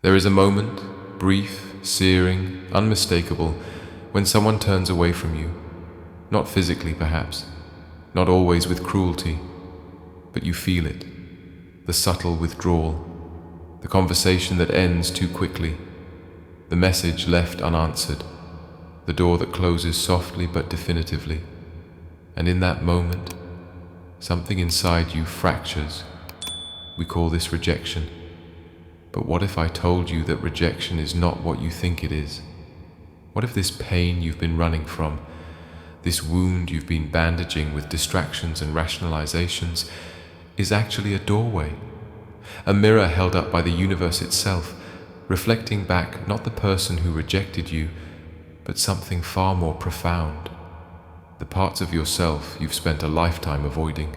There is a moment, brief, searing, unmistakable, when someone turns away from you, not physically perhaps, not always with cruelty, but you feel it, the subtle withdrawal, the conversation that ends too quickly, the message left unanswered, the door that closes softly but definitively. And in that moment, something inside you fractures. We call this rejection. But what if I told you that rejection is not what you think it is? What if this pain you've been running from, this wound you've been bandaging with distractions and rationalizations, is actually a doorway, a mirror held up by the universe itself, reflecting back not the person who rejected you, but something far more profound, the parts of yourself you've spent a lifetime avoiding.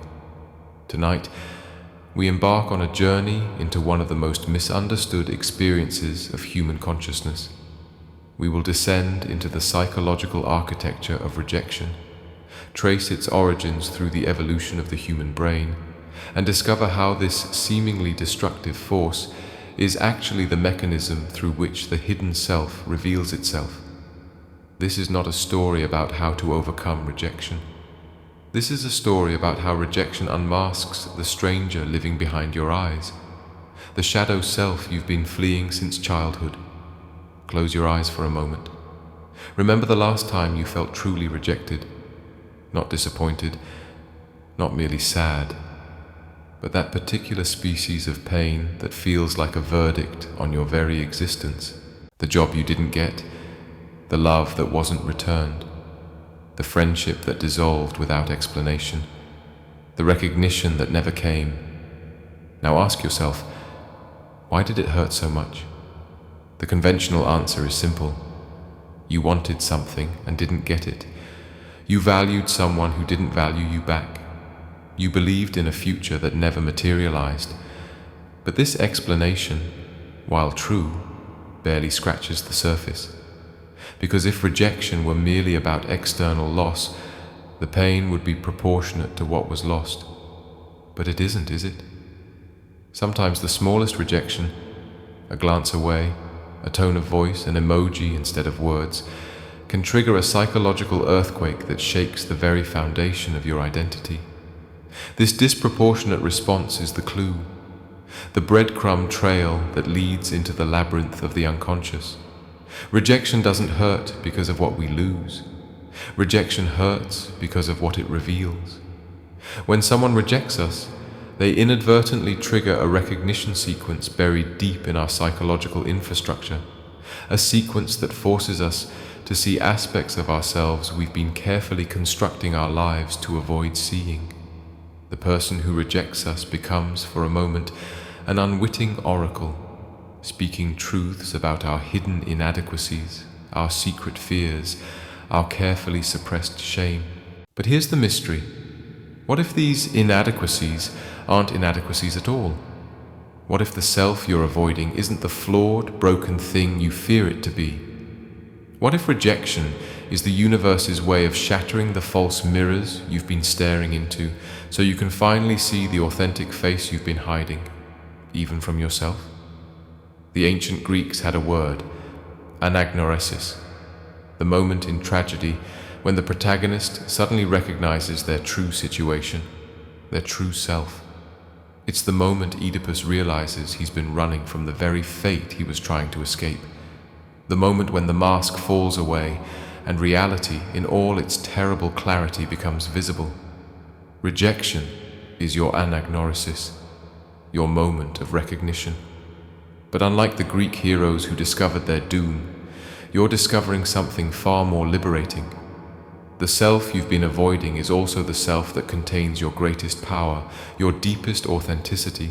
Tonight, we embark on a journey into one of the most misunderstood experiences of human consciousness. We will descend into the psychological architecture of rejection, trace its origins through the evolution of the human brain, and discover how this seemingly destructive force is actually the mechanism through which the hidden self reveals itself. This is not a story about how to overcome rejection. This is a story about how rejection unmasks the stranger living behind your eyes, the shadow self you've been fleeing since childhood. Close your eyes for a moment. Remember the last time you felt truly rejected, not disappointed, not merely sad, but that particular species of pain that feels like a verdict on your very existence, the job you didn't get, the love that wasn't returned, the friendship that dissolved without explanation, the recognition that never came. Now ask yourself, why did it hurt so much? The conventional answer is simple. You wanted something and didn't get it. You valued someone who didn't value you back. You believed in a future that never materialized. But this explanation, while true, barely scratches the surface. Because if rejection were merely about external loss, the pain would be proportionate to what was lost. But it isn't, is it? Sometimes the smallest rejection, a glance away, a tone of voice, an emoji instead of words, can trigger a psychological earthquake that shakes the very foundation of your identity. This disproportionate response is the clue, the breadcrumb trail that leads into the labyrinth of the unconscious. Rejection doesn't hurt because of what we lose. Rejection hurts because of what it reveals. When someone rejects us, they inadvertently trigger a recognition sequence buried deep in our psychological infrastructure, a sequence that forces us to see aspects of ourselves we've been carefully constructing our lives to avoid seeing. The person who rejects us becomes, for a moment, an unwitting oracle, speaking truths about our hidden inadequacies, our secret fears, our carefully suppressed shame. But here's the mystery. What if these inadequacies aren't inadequacies at all? What if the self you're avoiding isn't the flawed, broken thing you fear it to be? What if rejection is the universe's way of shattering the false mirrors you've been staring into so you can finally see the authentic face you've been hiding, even from yourself? The ancient Greeks had a word, anagnorisis, the moment in tragedy when the protagonist suddenly recognizes their true situation, their true self. It's the moment Oedipus realizes he's been running from the very fate he was trying to escape. The moment when the mask falls away and reality in all its terrible clarity becomes visible. Rejection is your anagnorisis, your moment of recognition. But unlike the Greek heroes who discovered their doom, you're discovering something far more liberating. The self you've been avoiding is also the self that contains your greatest power, your deepest authenticity,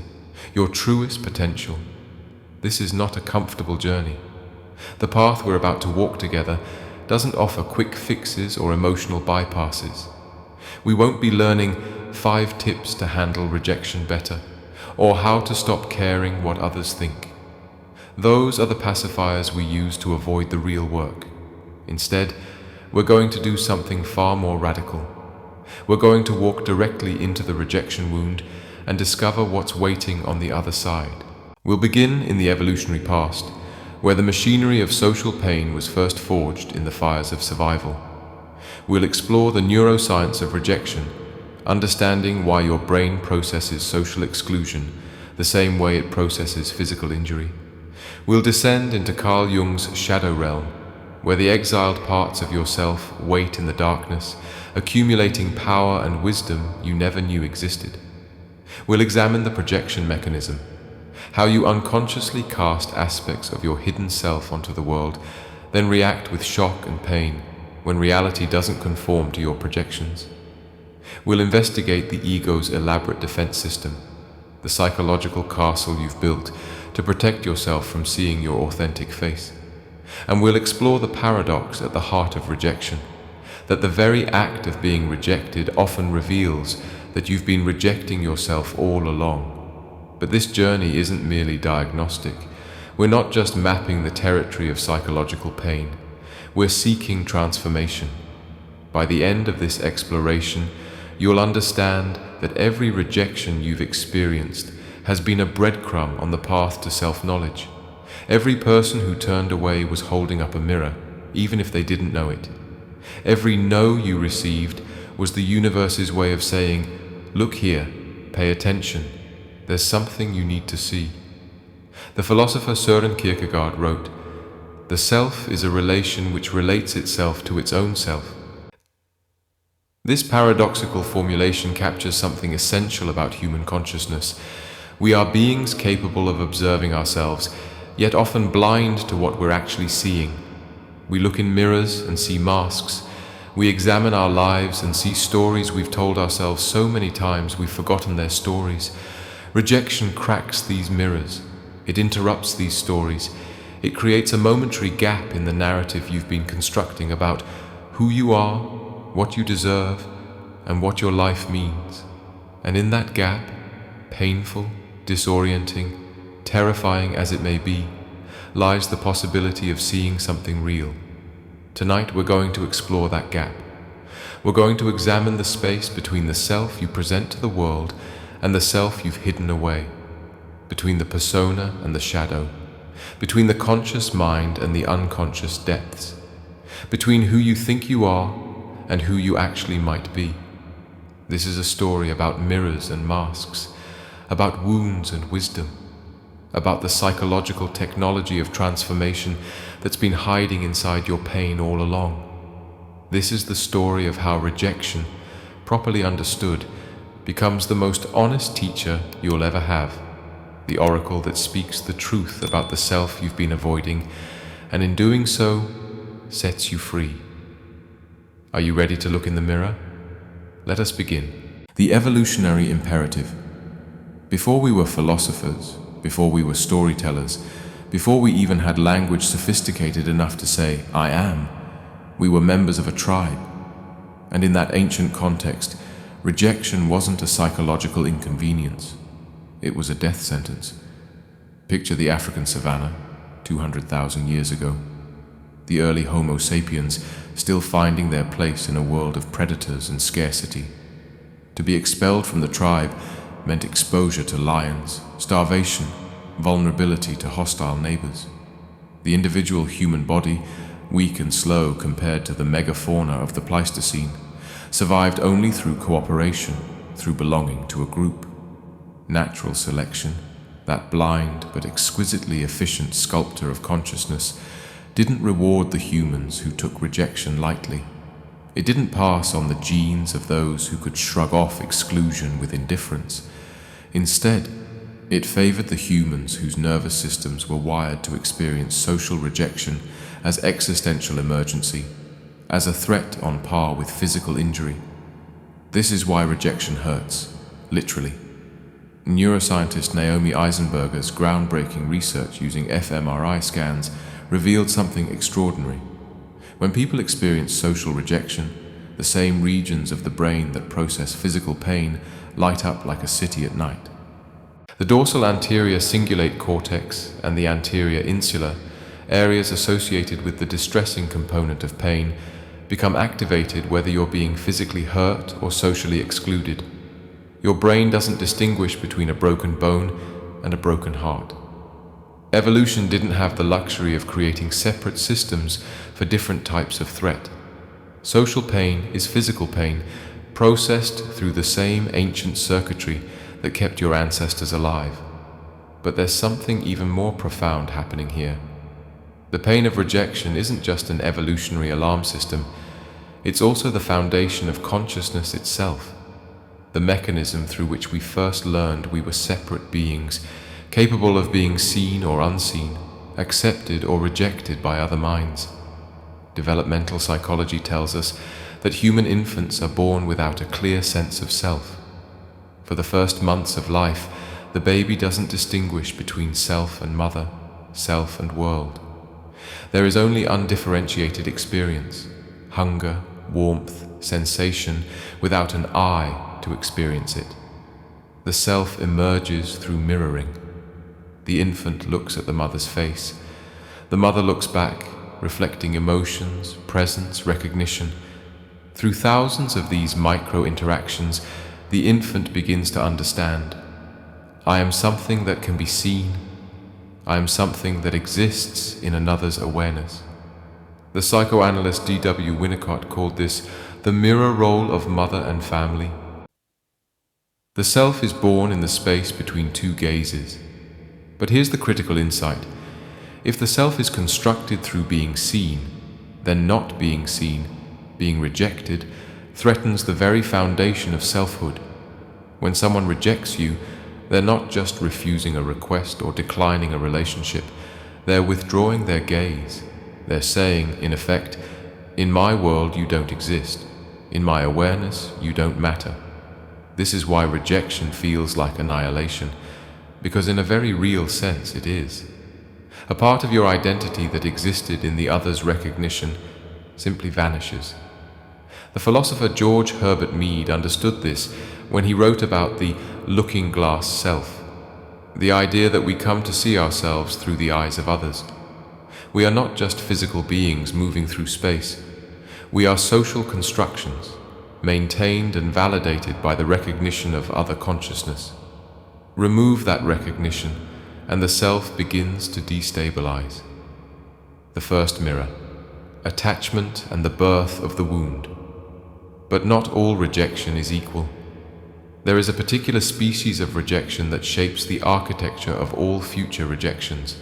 your truest potential. This is not a comfortable journey. The path we're about to walk together doesn't offer quick fixes or emotional bypasses. We won't be learning 5 tips to handle rejection better, or how to stop caring what others think. Those are the pacifiers we use to avoid the real work. Instead, we're going to do something far more radical. We're going to walk directly into the rejection wound and discover what's waiting on the other side. We'll begin in the evolutionary past, where the machinery of social pain was first forged in the fires of survival. We'll explore the neuroscience of rejection, understanding why your brain processes social exclusion the same way it processes physical injury. We'll descend into Carl Jung's shadow realm, where the exiled parts of yourself wait in the darkness, accumulating power and wisdom you never knew existed. We'll examine the projection mechanism, how you unconsciously cast aspects of your hidden self onto the world, then react with shock and pain when reality doesn't conform to your projections. We'll investigate the ego's elaborate defense system, the psychological castle you've built to protect yourself from seeing your authentic face. And we'll explore the paradox at the heart of rejection, that the very act of being rejected often reveals that you've been rejecting yourself all along. But this journey isn't merely diagnostic. We're not just mapping the territory of psychological pain. We're seeking transformation. By the end of this exploration, you'll understand that every rejection you've experienced has been a breadcrumb on the path to self-knowledge. Every person who turned away was holding up a mirror, even if they didn't know it. Every no you received was the universe's way of saying, "Look here, pay attention, there's something you need to see." The philosopher Søren Kierkegaard wrote, "The self is a relation which relates itself to its own self." This paradoxical formulation captures something essential about human consciousness. We are beings capable of observing ourselves, yet often blind to what we're actually seeing. We look in mirrors and see masks. We examine our lives and see stories we've told ourselves so many times we've forgotten their stories. Rejection cracks these mirrors. It interrupts these stories. It creates a momentary gap in the narrative you've been constructing about who you are, what you deserve, and what your life means. And in that gap, painful, disorienting, terrifying as it may be, lies the possibility of seeing something real. Tonight we're going to explore that gap. We're going to examine the space between the self you present to the world and the self you've hidden away, between the persona and the shadow, between the conscious mind and the unconscious depths, between who you think you are and who you actually might be. This is a story about mirrors and masks, about wounds and wisdom, about the psychological technology of transformation that's been hiding inside your pain all along. This is the story of how rejection, properly understood, becomes the most honest teacher you'll ever have, the oracle that speaks the truth about the self you've been avoiding, and in doing so, sets you free. Are you ready to look in the mirror? Let us begin. The evolutionary imperative. Before we were philosophers, before we were storytellers, before we even had language sophisticated enough to say, "I am," we were members of a tribe. And in that ancient context, rejection wasn't a psychological inconvenience. It was a death sentence. Picture the African savannah, 200,000 years ago. The early Homo sapiens still finding their place in a world of predators and scarcity. To be expelled from the tribe meant exposure to lions, starvation, vulnerability to hostile neighbors. The individual human body, weak and slow compared to the megafauna of the Pleistocene, survived only through cooperation, through belonging to a group. Natural selection, that blind but exquisitely efficient sculptor of consciousness, didn't reward the humans who took rejection lightly. It didn't pass on the genes of those who could shrug off exclusion with indifference. Instead, it favored the humans whose nervous systems were wired to experience social rejection as existential emergency, as a threat on par with physical injury. This is why rejection hurts, literally. Neuroscientist Naomi Eisenberger's groundbreaking research using fMRI scans revealed something extraordinary. When people experience social rejection, the same regions of the brain that process physical pain light up like a city at night. The dorsal anterior cingulate cortex and the anterior insula, areas associated with the distressing component of pain, become activated whether you're being physically hurt or socially excluded. Your brain doesn't distinguish between a broken bone and a broken heart. Evolution didn't have the luxury of creating separate systems for different types of threat. Social pain is physical pain, processed through the same ancient circuitry that kept your ancestors alive. But there's something even more profound happening here. The pain of rejection isn't just an evolutionary alarm system, it's also the foundation of consciousness itself, the mechanism through which we first learned we were separate beings, capable of being seen or unseen, accepted or rejected by other minds. Developmental psychology tells us that human infants are born without a clear sense of self. For the first months of life, the baby doesn't distinguish between self and mother, self and world. There is only undifferentiated experience, hunger, warmth, sensation, without an I to experience it. The self emerges through mirroring. The infant looks at the mother's face. The mother looks back, reflecting emotions, presence, recognition. Through thousands of these micro-interactions, the infant begins to understand. I am something that can be seen. I am something that exists in another's awareness. The psychoanalyst D.W. Winnicott called this the mirror role of mother and family. The self is born in the space between two gazes. But here's the critical insight. If the self is constructed through being seen, then not being seen, being rejected, threatens the very foundation of selfhood. When someone rejects you, they're not just refusing a request or declining a relationship, they're withdrawing their gaze. They're saying, in effect, in my world you don't exist. In my awareness you don't matter. This is why rejection feels like annihilation, because in a very real sense it is. A part of your identity that existed in the other's recognition simply vanishes. The philosopher George Herbert Mead understood this when he wrote about the looking glass self, the idea that we come to see ourselves through the eyes of others. We are not just physical beings moving through space. We are social constructions, maintained and validated by the recognition of other consciousness. Remove that recognition, and the self begins to destabilize. The first mirror, attachment and the birth of the wound. But not all rejection is equal. There is a particular species of rejection that shapes the architecture of all future rejections,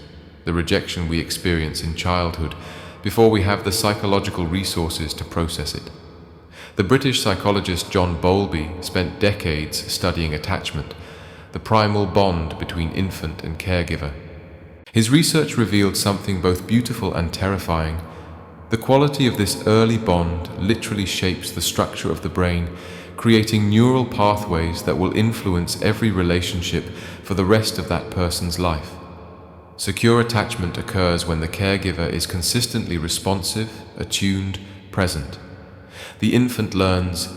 the rejection we experience in childhood before we have the psychological resources to process it. The British psychologist John Bowlby spent decades studying attachment, the primal bond between infant and caregiver. His research revealed something both beautiful and terrifying. The quality of this early bond literally shapes the structure of the brain, creating neural pathways that will influence every relationship for the rest of that person's life. Secure attachment occurs when the caregiver is consistently responsive, attuned, present. The infant learns,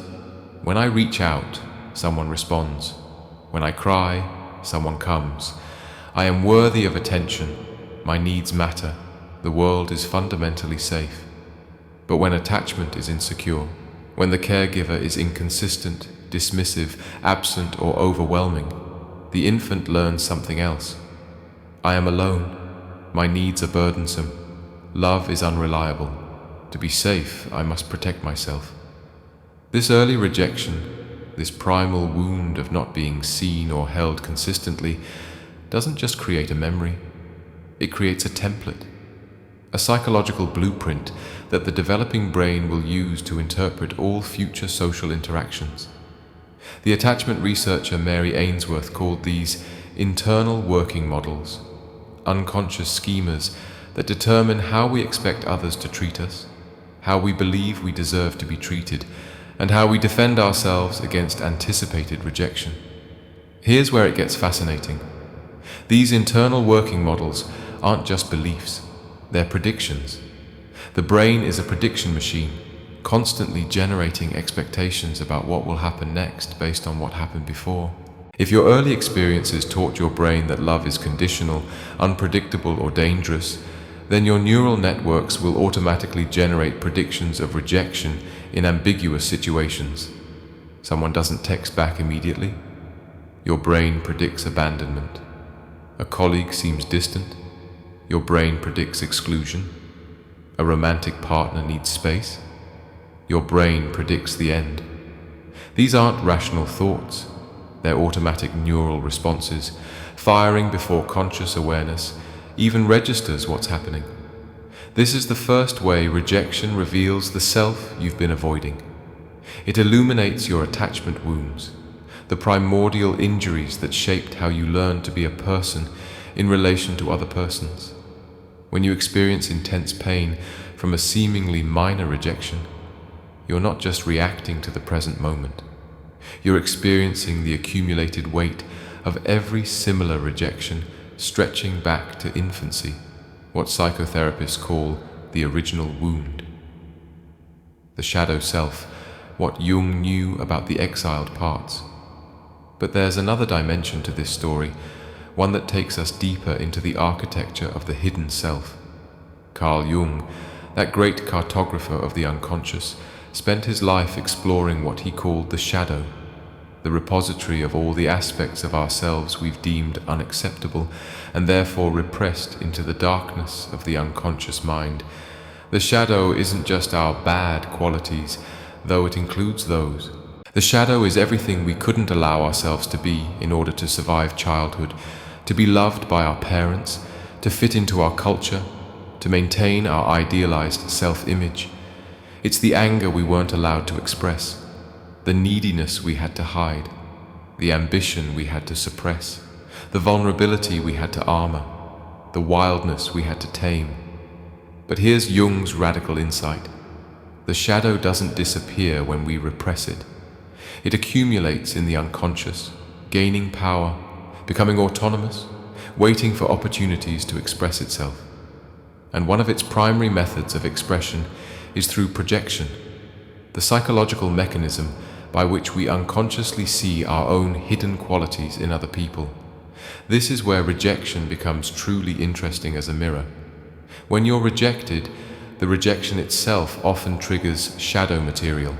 when I reach out, someone responds. When I cry, someone comes. I am worthy of attention. My needs matter. The world is fundamentally safe. But when attachment is insecure, when the caregiver is inconsistent, dismissive, absent, or overwhelming, the infant learns something else. I am alone. My needs are burdensome. Love is unreliable. To be safe, I must protect myself. This early rejection, this primal wound of not being seen or held consistently, doesn't just create a memory. It creates a template, a psychological blueprint that the developing brain will use to interpret all future social interactions. The attachment researcher Mary Ainsworth called these internal working models, unconscious schemas that determine how we expect others to treat us, how we believe we deserve to be treated, and how we defend ourselves against anticipated rejection. Here's where it gets fascinating. These internal working models aren't just beliefs, they're predictions. The brain is a prediction machine, constantly generating expectations about what will happen next based on what happened before. If your early experiences taught your brain that love is conditional, unpredictable, or dangerous, then your neural networks will automatically generate predictions of rejection in ambiguous situations. Someone doesn't text back immediately. Your brain predicts abandonment. A colleague seems distant. Your brain predicts exclusion. A romantic partner needs space. Your brain predicts the end. These aren't rational thoughts. They're automatic neural responses, firing before conscious awareness even registers what's happening. This is the first way rejection reveals the self you've been avoiding. It illuminates your attachment wounds, the primordial injuries that shaped how you learned to be a person in relation to other persons. When you experience intense pain from a seemingly minor rejection, you're not just reacting to the present moment. You're experiencing the accumulated weight of every similar rejection stretching back to infancy, what psychotherapists call the original wound. The shadow self, what Jung knew about the exiled parts. But there's another dimension to this story, one that takes us deeper into the architecture of the hidden self. Carl Jung, that great cartographer of the unconscious, spent his life exploring what he called the shadow, the repository of all the aspects of ourselves we've deemed unacceptable and therefore repressed into the darkness of the unconscious mind. The shadow isn't just our bad qualities, though it includes those. The shadow is everything we couldn't allow ourselves to be in order to survive childhood, to be loved by our parents, to fit into our culture, to maintain our idealized self-image. It's the anger we weren't allowed to express, the neediness we had to hide, the ambition we had to suppress, the vulnerability we had to armor, the wildness we had to tame. But here's Jung's radical insight. The shadow doesn't disappear when we repress it. It accumulates in the unconscious, gaining power, becoming autonomous, waiting for opportunities to express itself. And one of its primary methods of expression is through projection, the psychological mechanism by which we unconsciously see our own hidden qualities in other people. This is where rejection becomes truly interesting as a mirror. When you're rejected, the rejection itself often triggers shadow material.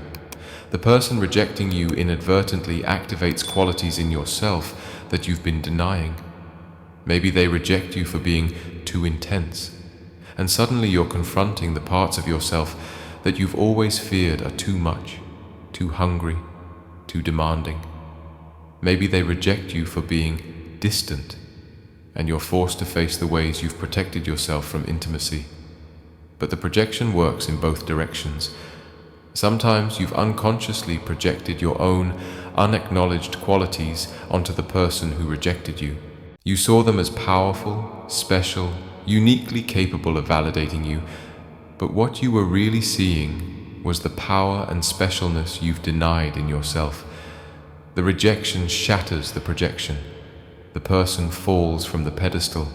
The person rejecting you inadvertently activates qualities in yourself that you've been denying. Maybe they reject you for being too intense, and suddenly you're confronting the parts of yourself that you've always feared are too much, too hungry, too demanding. Maybe they reject you for being distant, and you're forced to face the ways you've protected yourself from intimacy. But the projection works in both directions. Sometimes you've unconsciously projected your own unacknowledged qualities onto the person who rejected you. You saw them as powerful, special, uniquely capable of validating you, but what you were really seeing was the power and specialness you've denied in yourself. The rejection shatters the projection. The person falls from the pedestal,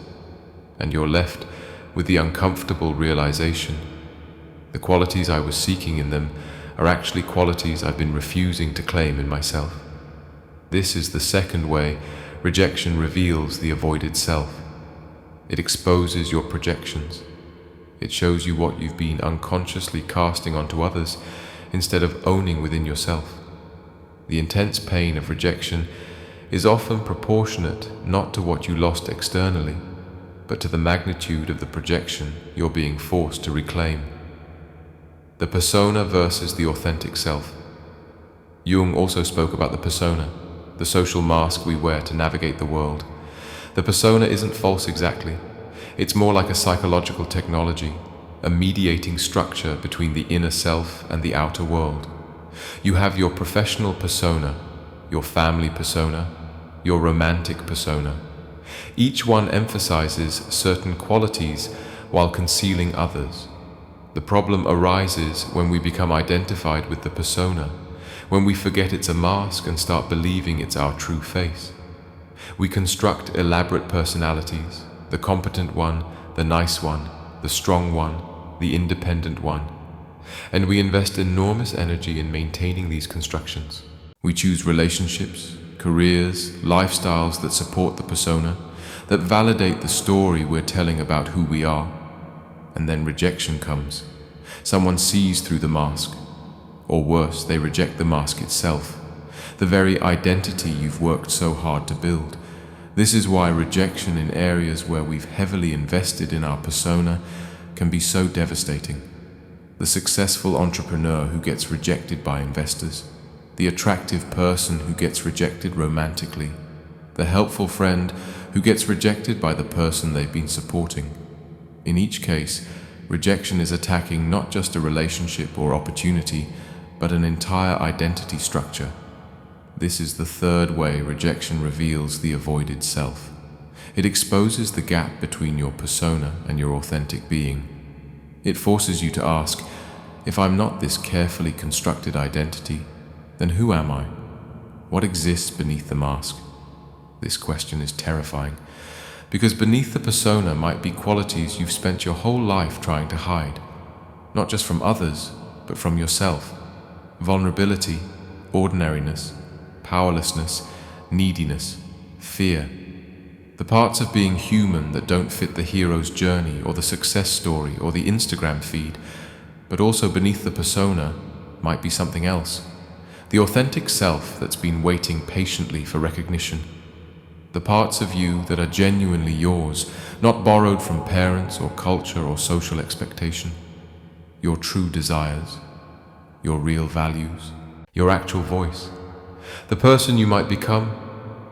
and you're left with the uncomfortable realization: the qualities I was seeking in them are actually qualities I've been refusing to claim in myself. This is the second way rejection reveals the avoided self. It exposes your projections. It shows you what you've been unconsciously casting onto others instead of owning within yourself. The intense pain of rejection is often proportionate not to what you lost externally, but to the magnitude of the projection you're being forced to reclaim. The persona versus the authentic self. Jung also spoke about the persona, the social mask we wear to navigate the world. The persona isn't false exactly. It's more like a psychological technology, a mediating structure between the inner self and the outer world. You have your professional persona, your family persona, your romantic persona. Each one emphasizes certain qualities while concealing others. The problem arises when we become identified with the persona, when we forget it's a mask and start believing it's our true face. We construct elaborate personalities, the competent one, the nice one, the strong one, the independent one, and we invest enormous energy in maintaining these constructions. We choose relationships, careers, lifestyles that support the persona, that validate the story we're telling about who we are. And then rejection comes. Someone sees through the mask, or worse, they reject the mask itself, the very identity you've worked so hard to build. This is why rejection in areas where we've heavily invested in our persona can be so devastating. The successful entrepreneur who gets rejected by investors, the attractive person who gets rejected romantically, the helpful friend who gets rejected by the person they've been supporting. In each case, rejection is attacking not just a relationship or opportunity, but an entire identity structure. This is the third way rejection reveals the avoided self. It exposes the gap between your persona and your authentic being. It forces you to ask, if I'm not this carefully constructed identity, then who am I? What exists beneath the mask? This question is terrifying, because beneath the persona might be qualities you've spent your whole life trying to hide, not just from others, but from yourself. Vulnerability, ordinariness, powerlessness, neediness, fear. The parts of being human that don't fit the hero's journey or the success story or the Instagram feed, but also beneath the persona might be something else. The authentic self that's been waiting patiently for recognition. The parts of you that are genuinely yours, not borrowed from parents or culture or social expectation. Your true desires, your real values, your actual voice. The person you might become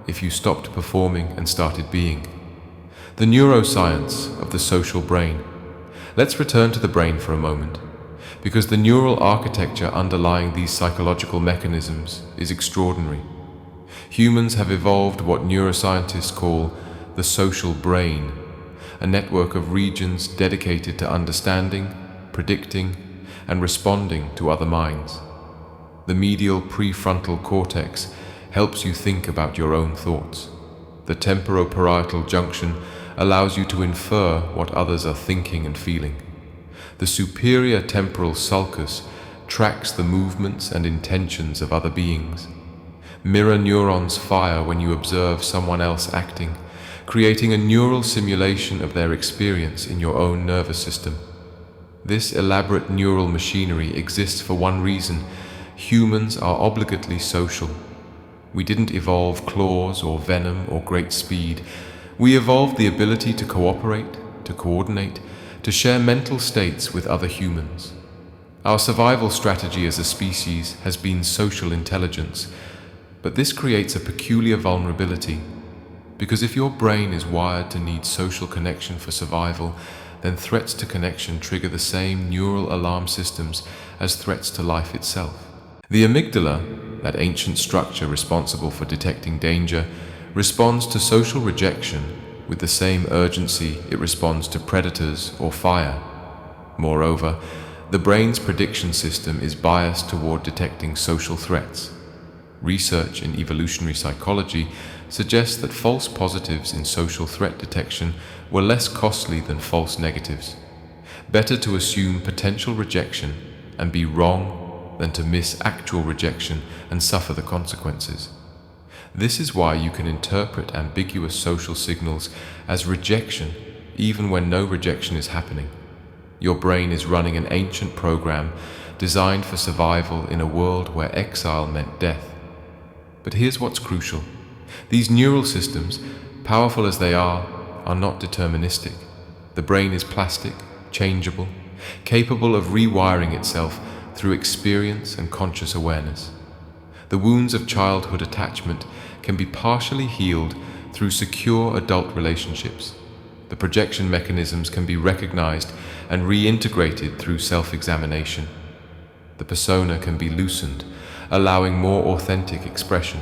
if you stopped performing and started being. The neuroscience of the social brain. Let's return to the brain for a moment, because the neural architecture underlying these psychological mechanisms is extraordinary. Humans have evolved what neuroscientists call the social brain, a network of regions dedicated to understanding, predicting, and responding to other minds. The medial prefrontal cortex helps you think about your own thoughts. The temporoparietal junction allows you to infer what others are thinking and feeling. The superior temporal sulcus tracks the movements and intentions of other beings. Mirror neurons fire when you observe someone else acting, creating a neural simulation of their experience in your own nervous system. This elaborate neural machinery exists for one reason: humans are obligately social. We didn't evolve claws or venom or great speed. We evolved the ability to cooperate, to coordinate, to share mental states with other humans. Our survival strategy as a species has been social intelligence, but this creates a peculiar vulnerability, because if your brain is wired to need social connection for survival, then threats to connection trigger the same neural alarm systems as threats to life itself. The amygdala, that ancient structure responsible for detecting danger, responds to social rejection with the same urgency it responds to predators or fire. Moreover, the brain's prediction system is biased toward detecting social threats. Research in evolutionary psychology suggests that false positives in social threat detection were less costly than false negatives. Better to assume potential rejection and be wrong than to miss actual rejection and suffer the consequences. This is why you can interpret ambiguous social signals as rejection even when no rejection is happening. Your brain is running an ancient program designed for survival in a world where exile meant death. But here's what's crucial. These neural systems, powerful as they are not deterministic. The brain is plastic, changeable, capable of rewiring itself through experience and conscious awareness. The wounds of childhood attachment can be partially healed through secure adult relationships. The projection mechanisms can be recognized and reintegrated through self-examination. The persona can be loosened, allowing more authentic expression.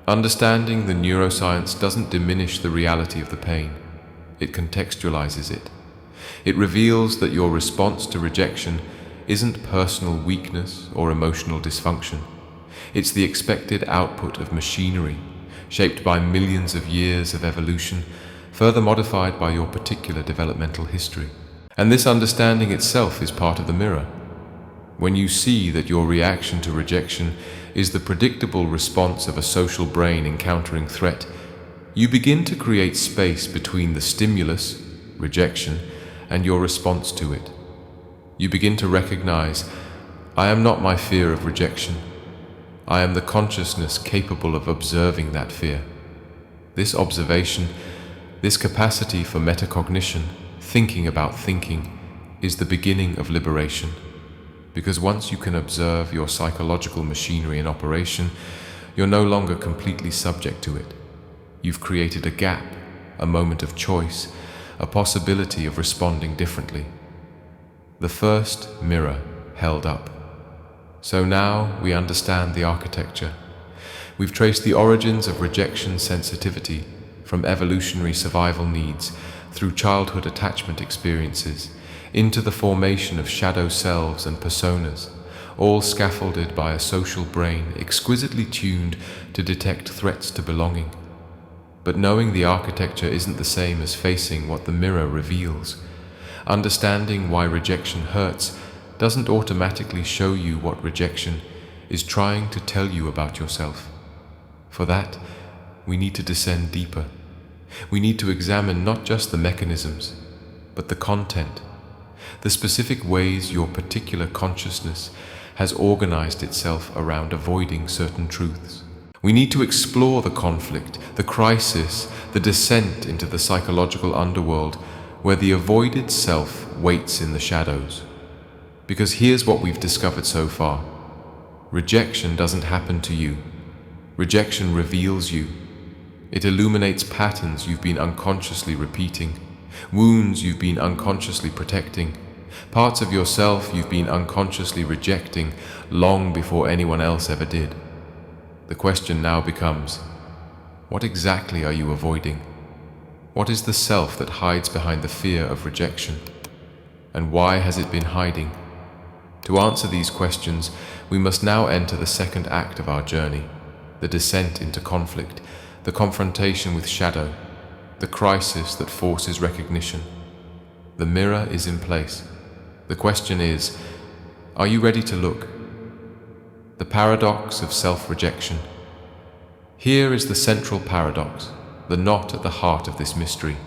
Understanding the neuroscience doesn't diminish the reality of the pain. It contextualizes it. It reveals that your response to rejection isn't personal weakness or emotional dysfunction. It's the expected output of machinery, shaped by millions of years of evolution, further modified by your particular developmental history. And this understanding itself is part of the mirror. When you see that your reaction to rejection is the predictable response of a social brain encountering threat, you begin to create space between the stimulus, rejection, and your response to it. You begin to recognize, I am not my fear of rejection. I am the consciousness capable of observing that fear. This observation, this capacity for metacognition, thinking about thinking, is the beginning of liberation. Because once you can observe your psychological machinery in operation, you're no longer completely subject to it. You've created a gap, a moment of choice, a possibility of responding differently. The first mirror held up. So now we understand the architecture. We've traced the origins of rejection sensitivity from evolutionary survival needs through childhood attachment experiences into the formation of shadow selves and personas, all scaffolded by a social brain exquisitely tuned to detect threats to belonging. But knowing the architecture isn't the same as facing what the mirror reveals. Understanding why rejection hurts doesn't automatically show you what rejection is trying to tell you about yourself. For that, we need to descend deeper. We need to examine not just the mechanisms, but the content, the specific ways your particular consciousness has organized itself around avoiding certain truths. We need to explore the conflict, the crisis, the descent into the psychological underworld where the avoided self waits in the shadows. Because here's what we've discovered so far. Rejection doesn't happen to you. Rejection reveals you. It illuminates patterns you've been unconsciously repeating, wounds you've been unconsciously protecting, parts of yourself you've been unconsciously rejecting long before anyone else ever did. The question now becomes, what exactly are you avoiding? What is the self that hides behind the fear of rejection? And why has it been hiding? To answer these questions, we must now enter the second act of our journey, the descent into conflict, the confrontation with shadow, the crisis that forces recognition. The mirror is in place. The question is, are you ready to look? The paradox of self-rejection. Here is the central paradox, the knot at the heart of this mystery.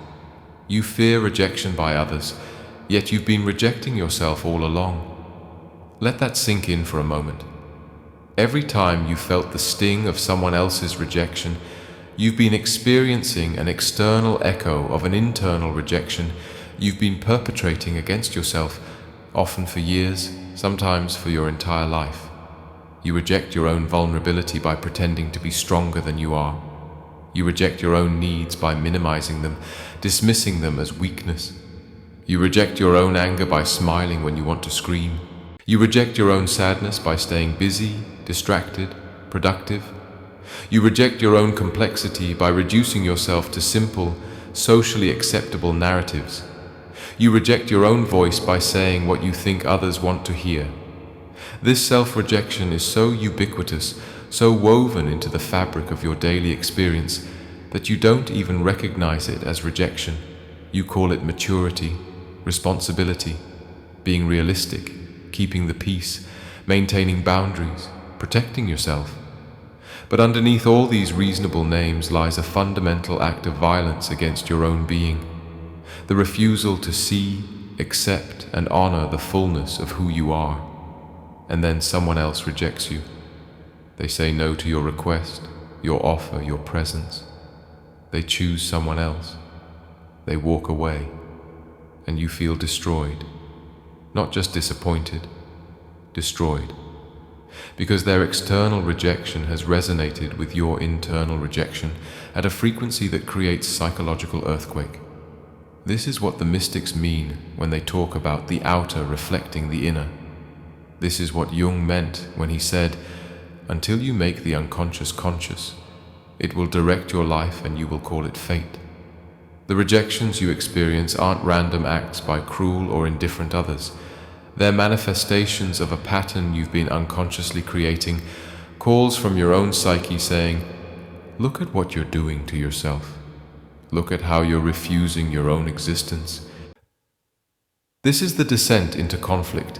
You fear rejection by others, yet you've been rejecting yourself all along. Let that sink in for a moment. Every time you felt the sting of someone else's rejection, you've been experiencing an external echo of an internal rejection you've been perpetrating against yourself, often for years, sometimes for your entire life. You reject your own vulnerability by pretending to be stronger than you are. You reject your own needs by minimizing them, dismissing them as weakness. You reject your own anger by smiling when you want to scream. You reject your own sadness by staying busy, distracted, productive. You reject your own complexity by reducing yourself to simple, socially acceptable narratives. You reject your own voice by saying what you think others want to hear. This self-rejection is so ubiquitous, so woven into the fabric of your daily experience, that you don't even recognize it as rejection. You call it maturity, responsibility, being realistic, keeping the peace, maintaining boundaries, protecting yourself. But underneath all these reasonable names lies a fundamental act of violence against your own being, the refusal to see, accept, and honor the fullness of who you are. And then someone else rejects you. They say no to your request, your offer, your presence. They choose someone else. They walk away, and you feel destroyed. Not just disappointed, destroyed. Because their external rejection has resonated with your internal rejection at a frequency that creates psychological earthquake. This is what the mystics mean when they talk about the outer reflecting the inner. This is what Jung meant when he said, until you make the unconscious conscious, it will direct your life and you will call it fate. The rejections you experience aren't random acts by cruel or indifferent others. They're manifestations of a pattern you've been unconsciously creating, calls from your own psyche saying, look at what you're doing to yourself. Look at how you're refusing your own existence. This is the descent into conflict,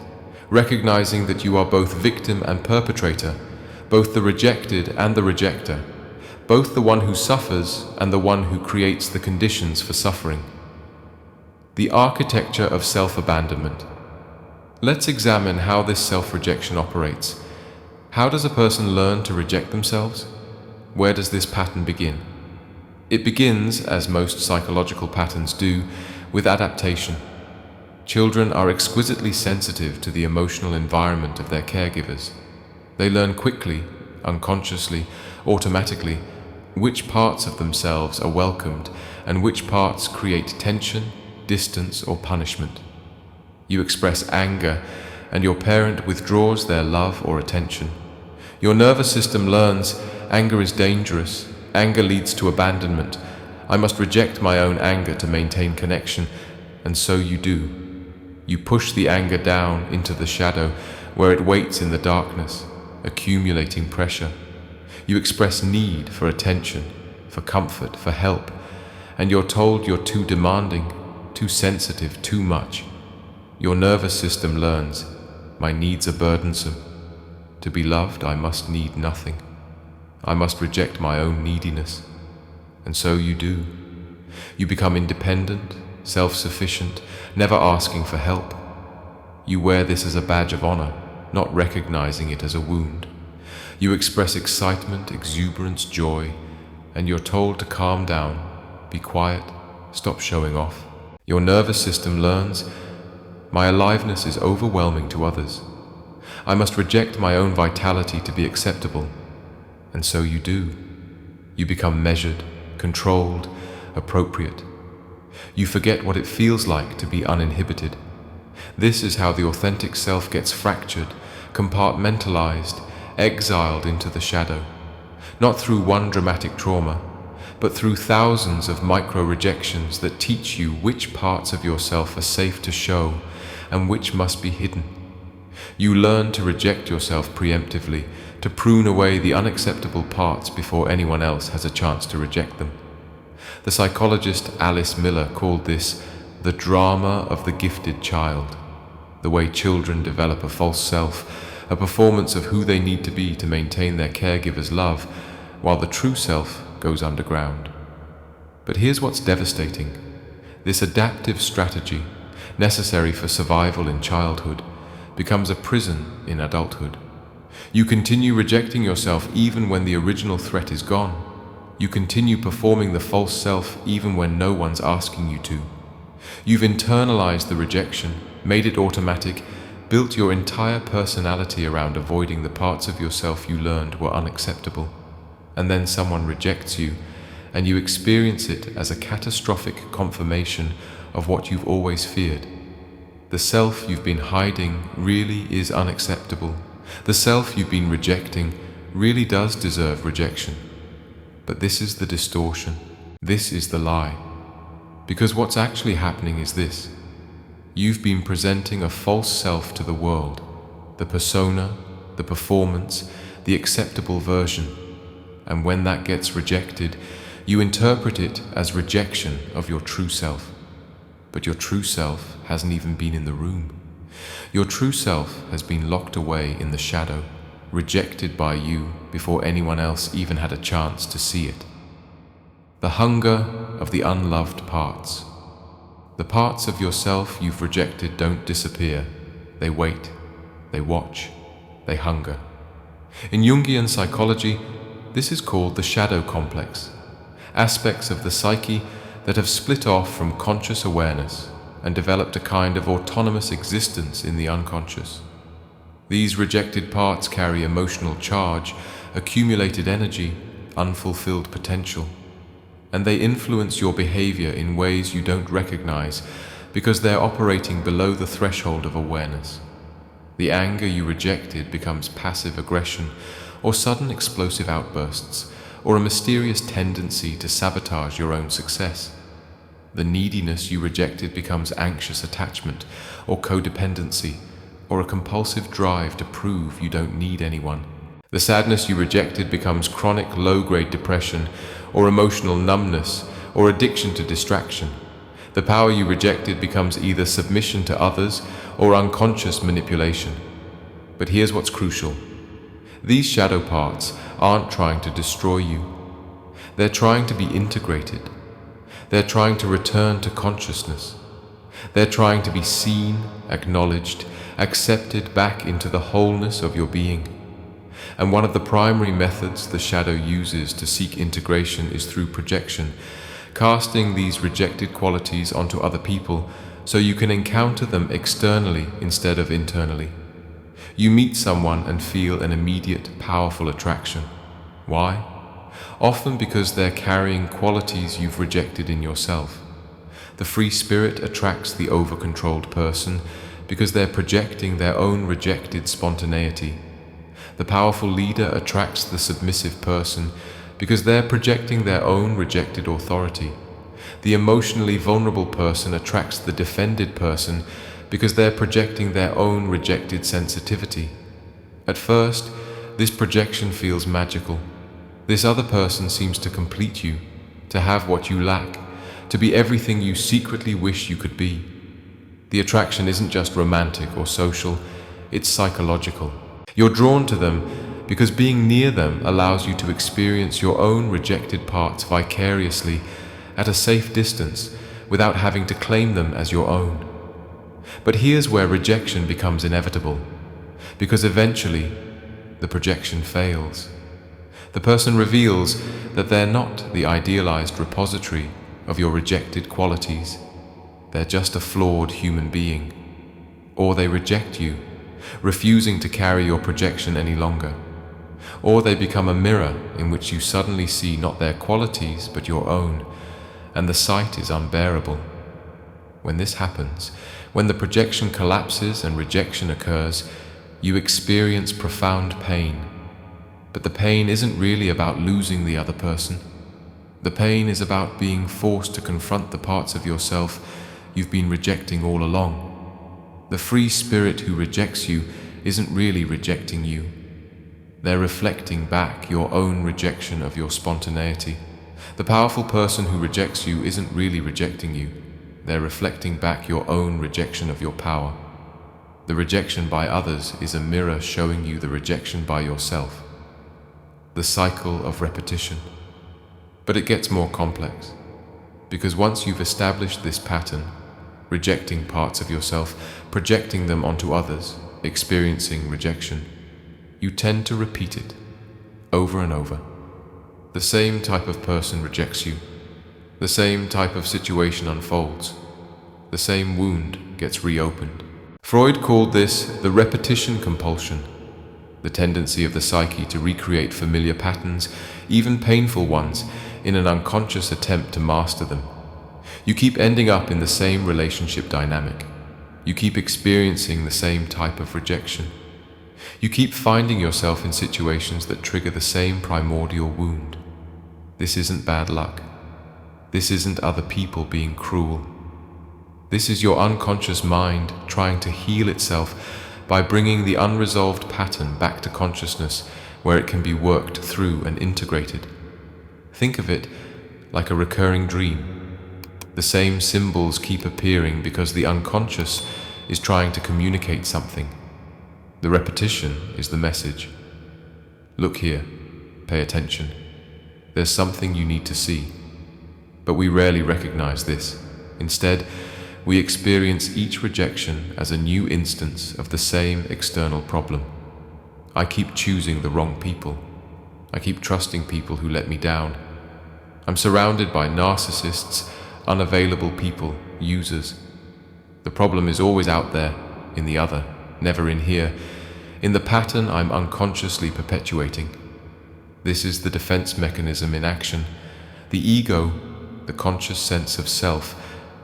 recognizing that you are both victim and perpetrator, both the rejected and the rejecter, both the one who suffers and the one who creates the conditions for suffering. The architecture of self-abandonment. Let's examine how this self-rejection operates. How does a person learn to reject themselves? Where does this pattern begin? It begins, as most psychological patterns do, with adaptation. Children are exquisitely sensitive to the emotional environment of their caregivers. They learn quickly, unconsciously, automatically, which parts of themselves are welcomed and which parts create tension, distance, or punishment. You express anger, and your parent withdraws their love or attention. Your nervous system learns anger is dangerous, anger leads to abandonment. I must reject my own anger to maintain connection, and so you do. You push the anger down into the shadow where it waits in the darkness, accumulating pressure. You express need for attention, for comfort, for help, and you're told you're too demanding, too sensitive, too much. Your nervous system learns, my needs are burdensome. To be loved, I must need nothing. I must reject my own neediness. And so you do. You become independent, self-sufficient, never asking for help. You wear this as a badge of honor, not recognizing it as a wound. You express excitement, exuberance, joy, and you're told to calm down, be quiet, stop showing off. Your nervous system learns, my aliveness is overwhelming to others. I must reject my own vitality to be acceptable. And so you do. You become measured, controlled, appropriate. You forget what it feels like to be uninhibited. This is how the authentic self gets fractured, compartmentalized, exiled into the shadow, not through one dramatic trauma, but through thousands of micro-rejections that teach you which parts of yourself are safe to show and which must be hidden. You learn to reject yourself preemptively, to prune away the unacceptable parts before anyone else has a chance to reject them. The psychologist Alice Miller called this the drama of the gifted child, the way children develop a false self, a performance of who they need to be to maintain their caregiver's love, while the true self goes underground. But here's what's devastating. This adaptive strategy, necessary for survival in childhood, becomes a prison in adulthood. You continue rejecting yourself even when the original threat is gone. You continue performing the false self even when no one's asking you to. You've internalized the rejection, made it automatic, built your entire personality around avoiding the parts of yourself you learned were unacceptable. And then someone rejects you, and you experience it as a catastrophic confirmation of what you've always feared. The self you've been hiding really is unacceptable. The self you've been rejecting really does deserve rejection. But this is the distortion. This is the lie. Because what's actually happening is this. You've been presenting a false self to the world, the persona, the performance, the acceptable version. And when that gets rejected, you interpret it as rejection of your true self. But your true self hasn't even been in the room. Your true self has been locked away in the shadow, rejected by you before anyone else even had a chance to see it. The hunger of the unloved parts. The parts of yourself you've rejected don't disappear. They wait, they watch, they hunger. In Jungian psychology, this is called the shadow complex. Aspects of the psyche that have split off from conscious awareness and developed a kind of autonomous existence in the unconscious. These rejected parts carry emotional charge, accumulated energy, unfulfilled potential, and they influence your behavior in ways you don't recognize because they're operating below the threshold of awareness. The anger you rejected becomes passive aggression or sudden explosive outbursts, or a mysterious tendency to sabotage your own success. The neediness you rejected becomes anxious attachment or codependency, or a compulsive drive to prove you don't need anyone. The sadness you rejected becomes chronic low-grade depression or emotional numbness or addiction to distraction. The power you rejected becomes either submission to others or unconscious manipulation. But here's what's crucial. These shadow parts aren't trying to destroy you. They're trying to be integrated. They're trying to return to consciousness. They're trying to be seen, acknowledged, accepted back into the wholeness of your being. And one of the primary methods the shadow uses to seek integration is through projection, casting these rejected qualities onto other people so you can encounter them externally instead of internally. You meet someone and feel an immediate, powerful attraction. Why? Often because they're carrying qualities you've rejected in yourself. The free spirit attracts the over-controlled person because they're projecting their own rejected spontaneity. The powerful leader attracts the submissive person because they're projecting their own rejected authority. The emotionally vulnerable person attracts the defended person because they're projecting their own rejected sensitivity. At first, this projection feels magical. This other person seems to complete you, to have what you lack, to be everything you secretly wish you could be. The attraction isn't just romantic or social, it's psychological. You're drawn to them because being near them allows you to experience your own rejected parts vicariously at a safe distance without having to claim them as your own. But here's where rejection becomes inevitable, because eventually the projection fails. The person reveals that they're not the idealized repository of your rejected qualities. They're just a flawed human being. Or they reject you, refusing to carry your projection any longer. Or they become a mirror in which you suddenly see not their qualities but your own, and the sight is unbearable. When this happens, when the projection collapses and rejection occurs, you experience profound pain. But the pain isn't really about losing the other person. The pain is about being forced to confront the parts of yourself you've been rejecting all along. The free spirit who rejects you isn't really rejecting you. They're reflecting back your own rejection of your spontaneity. The powerful person who rejects you isn't really rejecting you. They're reflecting back your own rejection of your power. The rejection by others is a mirror showing you the rejection by yourself. The cycle of repetition. But it gets more complex, because once you've established this pattern, rejecting parts of yourself, projecting them onto others, experiencing rejection, you tend to repeat it over and over. The same type of person rejects you. The same type of situation unfolds. The same wound gets reopened. Freud called this the repetition compulsion, the tendency of the psyche to recreate familiar patterns, even painful ones, in an unconscious attempt to master them. You keep ending up in the same relationship dynamic. You keep experiencing the same type of rejection. You keep finding yourself in situations that trigger the same primordial wound. This isn't bad luck. This isn't other people being cruel. This is your unconscious mind trying to heal itself by bringing the unresolved pattern back to consciousness where it can be worked through and integrated. Think of it like a recurring dream. The same symbols keep appearing because the unconscious is trying to communicate something. The repetition is the message. Look here, pay attention. There's something you need to see. But we rarely recognize this. Instead, we experience each rejection as a new instance of the same external problem. I keep choosing the wrong people. I keep trusting people who let me down. I'm surrounded by narcissists, unavailable people, users. The problem is always out there, in the other, never in here, in the pattern I'm unconsciously perpetuating. This is the defense mechanism in action. The ego, the conscious sense of self,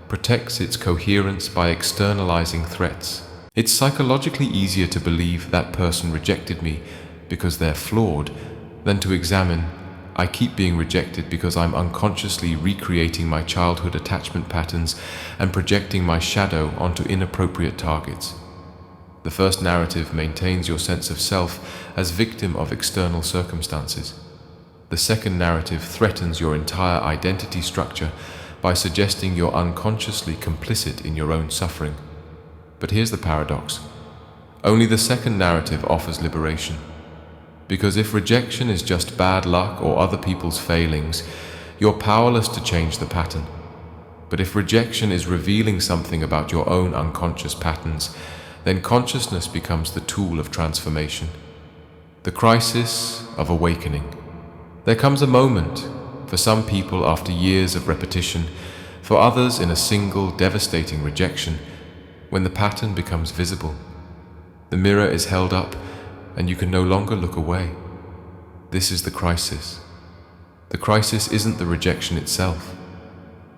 protects its coherence by externalizing threats. It's psychologically easier to believe that person rejected me because they're flawed than to examine, I keep being rejected because I'm unconsciously recreating my childhood attachment patterns and projecting my shadow onto inappropriate targets. The first narrative maintains your sense of self as victim of external circumstances. The second narrative threatens your entire identity structure by suggesting you're unconsciously complicit in your own suffering. But here's the paradox. Only the second narrative offers liberation. Because if rejection is just bad luck or other people's failings, you're powerless to change the pattern. But if rejection is revealing something about your own unconscious patterns, then consciousness becomes the tool of transformation. The crisis of awakening. There comes a moment, for some people after years of repetition, for others in a single devastating rejection, when the pattern becomes visible. The mirror is held up and you can no longer look away. This is the crisis. The crisis isn't the rejection itself.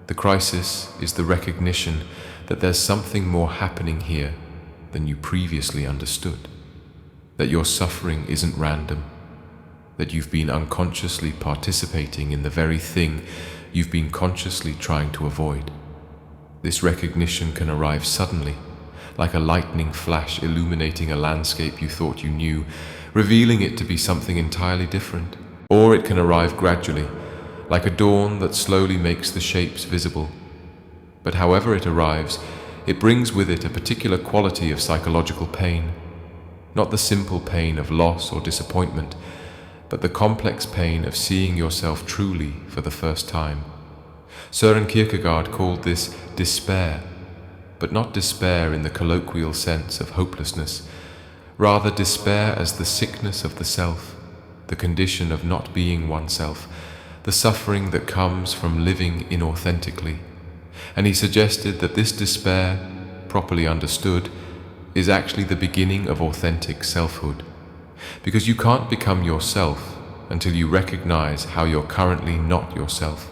The crisis is the recognition that there's something more happening here than you previously understood. That your suffering isn't random. That you've been unconsciously participating in the very thing you've been consciously trying to avoid. This recognition can arrive suddenly, like a lightning flash illuminating a landscape you thought you knew, revealing it to be something entirely different. Or it can arrive gradually, like a dawn that slowly makes the shapes visible. But however it arrives, it brings with it a particular quality of psychological pain. Not the simple pain of loss or disappointment, but the complex pain of seeing yourself truly for the first time. Søren Kierkegaard called this despair, but not despair in the colloquial sense of hopelessness, rather despair as the sickness of the self, the condition of not being oneself, the suffering that comes from living inauthentically. And he suggested that this despair, properly understood, is actually the beginning of authentic selfhood. Because you can't become yourself until you recognize how you're currently not yourself.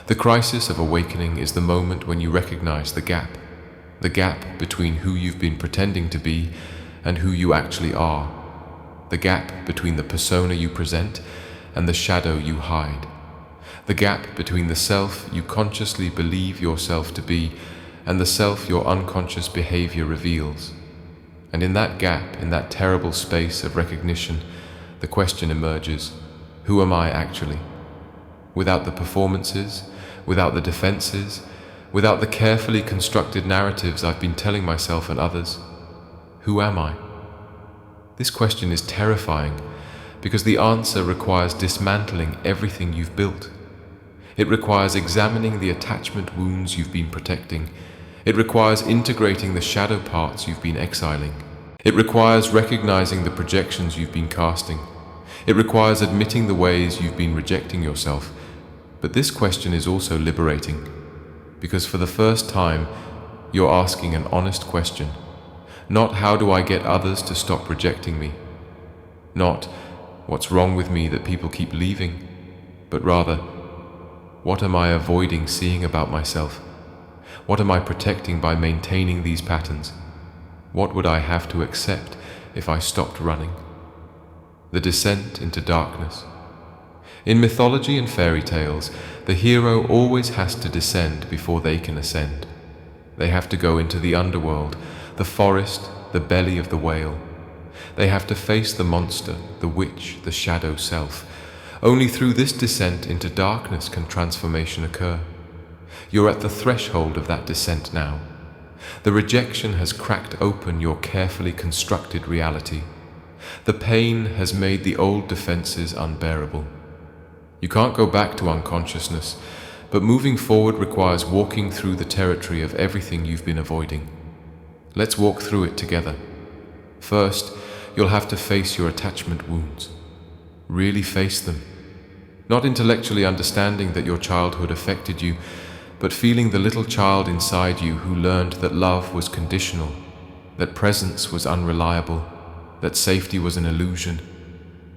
The crisis of awakening is the moment when you recognize the gap between who you've been pretending to be and who you actually are, the gap between the persona you present and the shadow you hide, the gap between the self you consciously believe yourself to be and the self your unconscious behavior reveals. And in that gap, in that terrible space of recognition, the question emerges, who am I actually? Without the performances, without the defenses, without the carefully constructed narratives I've been telling myself and others, who am I? This question is terrifying because the answer requires dismantling everything you've built. It requires examining the attachment wounds you've been protecting. It requires integrating the shadow parts you've been exiling. It requires recognizing the projections you've been casting. It requires admitting the ways you've been rejecting yourself. But this question is also liberating, because for the first time, you're asking an honest question. Not how do I get others to stop rejecting me? Not what's wrong with me that people keep leaving, but rather, what am I avoiding seeing about myself? What am I protecting by maintaining these patterns? What would I have to accept if I stopped running? The descent into darkness. In mythology and fairy tales, the hero always has to descend before they can ascend. They have to go into the underworld, the forest, the belly of the whale. They have to face the monster, the witch, the shadow self. Only through this descent into darkness can transformation occur. You're at the threshold of that descent now. The rejection has cracked open your carefully constructed reality. The pain has made the old defenses unbearable. You can't go back to unconsciousness, but moving forward requires walking through the territory of everything you've been avoiding. Let's walk through it together. First, you'll have to face your attachment wounds. Really face them. Not intellectually understanding that your childhood affected you, but feeling the little child inside you who learned that love was conditional, that presence was unreliable, that safety was an illusion.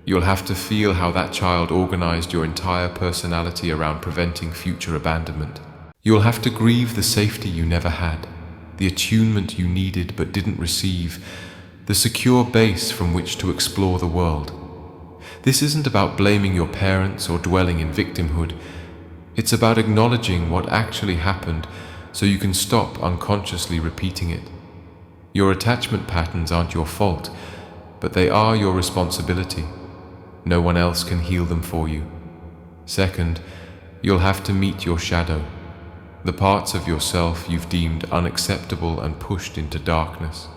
You'll have to feel how that child organized your entire personality around preventing future abandonment. You'll have to grieve the safety you never had, the attunement you needed but didn't receive, the secure base from which to explore the world. This isn't about blaming your parents or dwelling in victimhood. It's about acknowledging what actually happened so you can stop unconsciously repeating it. Your attachment patterns aren't your fault, but they are your responsibility. No one else can heal them for you. Second, you'll have to meet your shadow, the parts of yourself you've deemed unacceptable and pushed into darkness.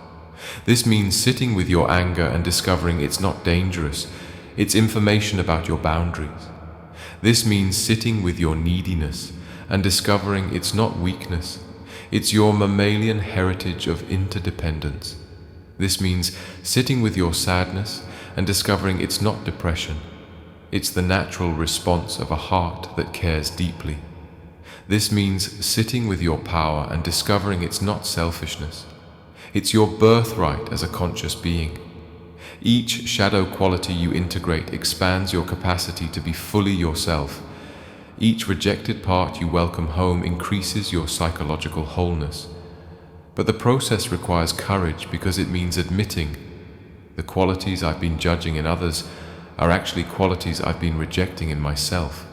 This means sitting with your anger and discovering it's not dangerous, it's information about your boundaries. This means sitting with your neediness and discovering it's not weakness, it's your mammalian heritage of interdependence. This means sitting with your sadness and discovering it's not depression. It's the natural response of a heart that cares deeply. This means sitting with your power and discovering it's not selfishness. It's your birthright as a conscious being. Each shadow quality you integrate expands your capacity to be fully yourself. Each rejected part you welcome home increases your psychological wholeness. But the process requires courage because it means admitting the qualities I've been judging in others are actually qualities I've been rejecting in myself.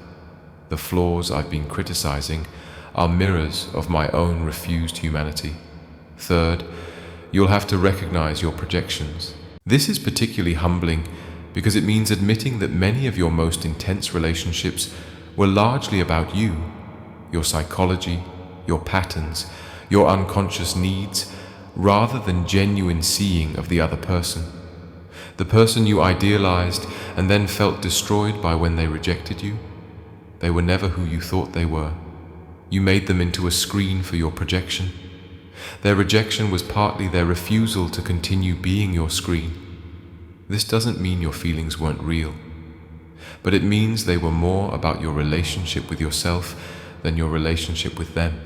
The flaws I've been criticizing are mirrors of my own refused humanity. Third, you'll have to recognize your projections. This is particularly humbling because it means admitting that many of your most intense relationships were largely about you, your psychology, your patterns, your unconscious needs, rather than genuine seeing of the other person. The person you idealized and then felt destroyed by when they rejected you. They were never who you thought they were. You made them into a screen for your projection. Their rejection was partly their refusal to continue being your screen. This doesn't mean your feelings weren't real, but it means they were more about your relationship with yourself than your relationship with them.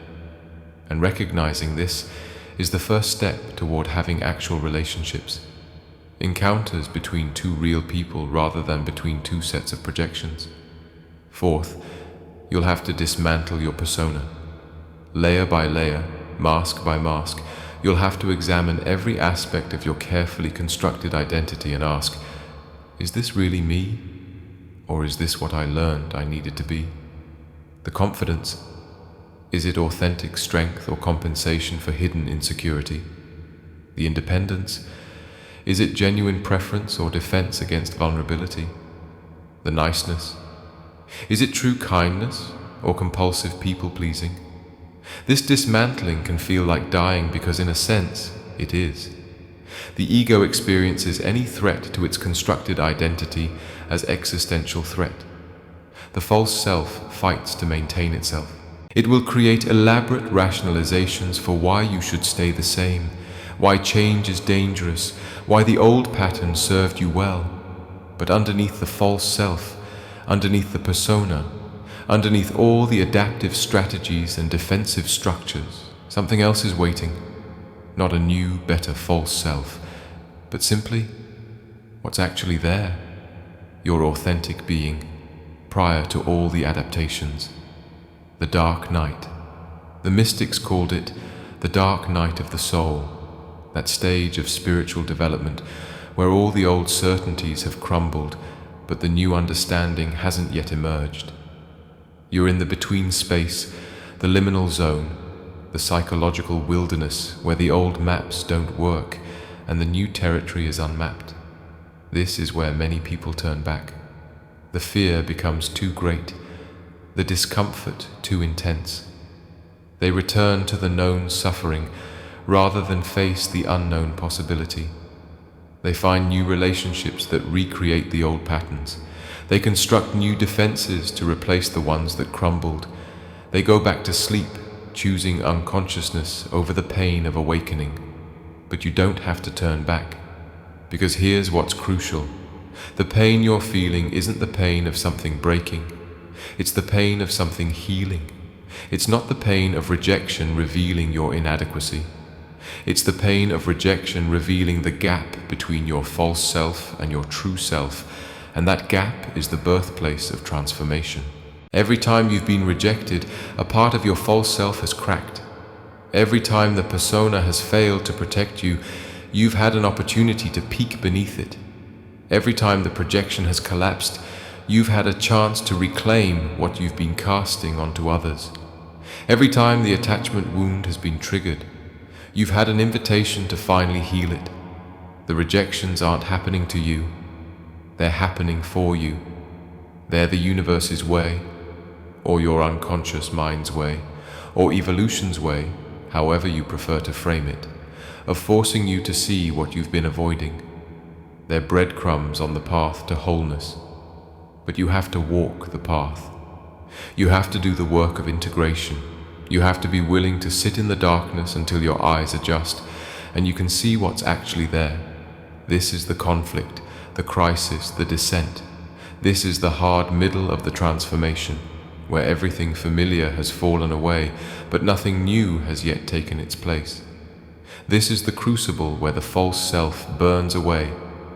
And recognizing this is the first step toward having actual relationships. Encounters between two real people rather than between two sets of projections. Fourth, you'll have to dismantle your persona. Layer by layer, mask by mask, you'll have to examine every aspect of your carefully constructed identity and ask, is this really me? Or is this what I learned I needed to be? The confidence, is it authentic strength or compensation for hidden insecurity? The independence, is it genuine preference or defense against vulnerability? The niceness, is it true kindness or compulsive people-pleasing? This dismantling can feel like dying because in a sense, it is. The ego experiences any threat to its constructed identity as existential threat. The false self fights to maintain itself. It will create elaborate rationalizations for why you should stay the same, why change is dangerous, why the old pattern served you well. But underneath the false self, underneath the persona, underneath all the adaptive strategies and defensive structures, something else is waiting. Not a new, better false self, but simply what's actually there, your authentic being, prior to all the adaptations. The dark night. The mystics called it the dark night of the soul, that stage of spiritual development where all the old certainties have crumbled, but the new understanding hasn't yet emerged. You're in the between space, the liminal zone, the psychological wilderness where the old maps don't work and the new territory is unmapped. This is where many people turn back. The fear becomes too great, the discomfort too intense. They return to the known suffering rather than face the unknown possibility. They find new relationships that recreate the old patterns. They construct new defenses to replace the ones that crumbled. They go back to sleep, choosing unconsciousness over the pain of awakening. But you don't have to turn back, because here's what's crucial. The pain you're feeling isn't the pain of something breaking. It's the pain of something healing. It's not the pain of rejection revealing your inadequacy. It's the pain of rejection revealing the gap between your false self and your true self, and that gap is the birthplace of transformation. Every time you've been rejected, a part of your false self has cracked. Every time the persona has failed to protect you, you've had an opportunity to peek beneath it. Every time the projection has collapsed, you've had a chance to reclaim what you've been casting onto others. Every time the attachment wound has been triggered, you've had an invitation to finally heal it. The rejections aren't happening to you. They're happening for you. They're the universe's way, or your unconscious mind's way, or evolution's way, however you prefer to frame it, of forcing you to see what you've been avoiding. They're breadcrumbs on the path to wholeness. But you have to walk the path. You have to do the work of integration. You have to be willing to sit in the darkness until your eyes adjust and you can see what's actually there. This is the conflict, the crisis, the descent. This is the hard middle of the transformation, where everything familiar has fallen away, but nothing new has yet taken its place. This is the crucible where the false self burns away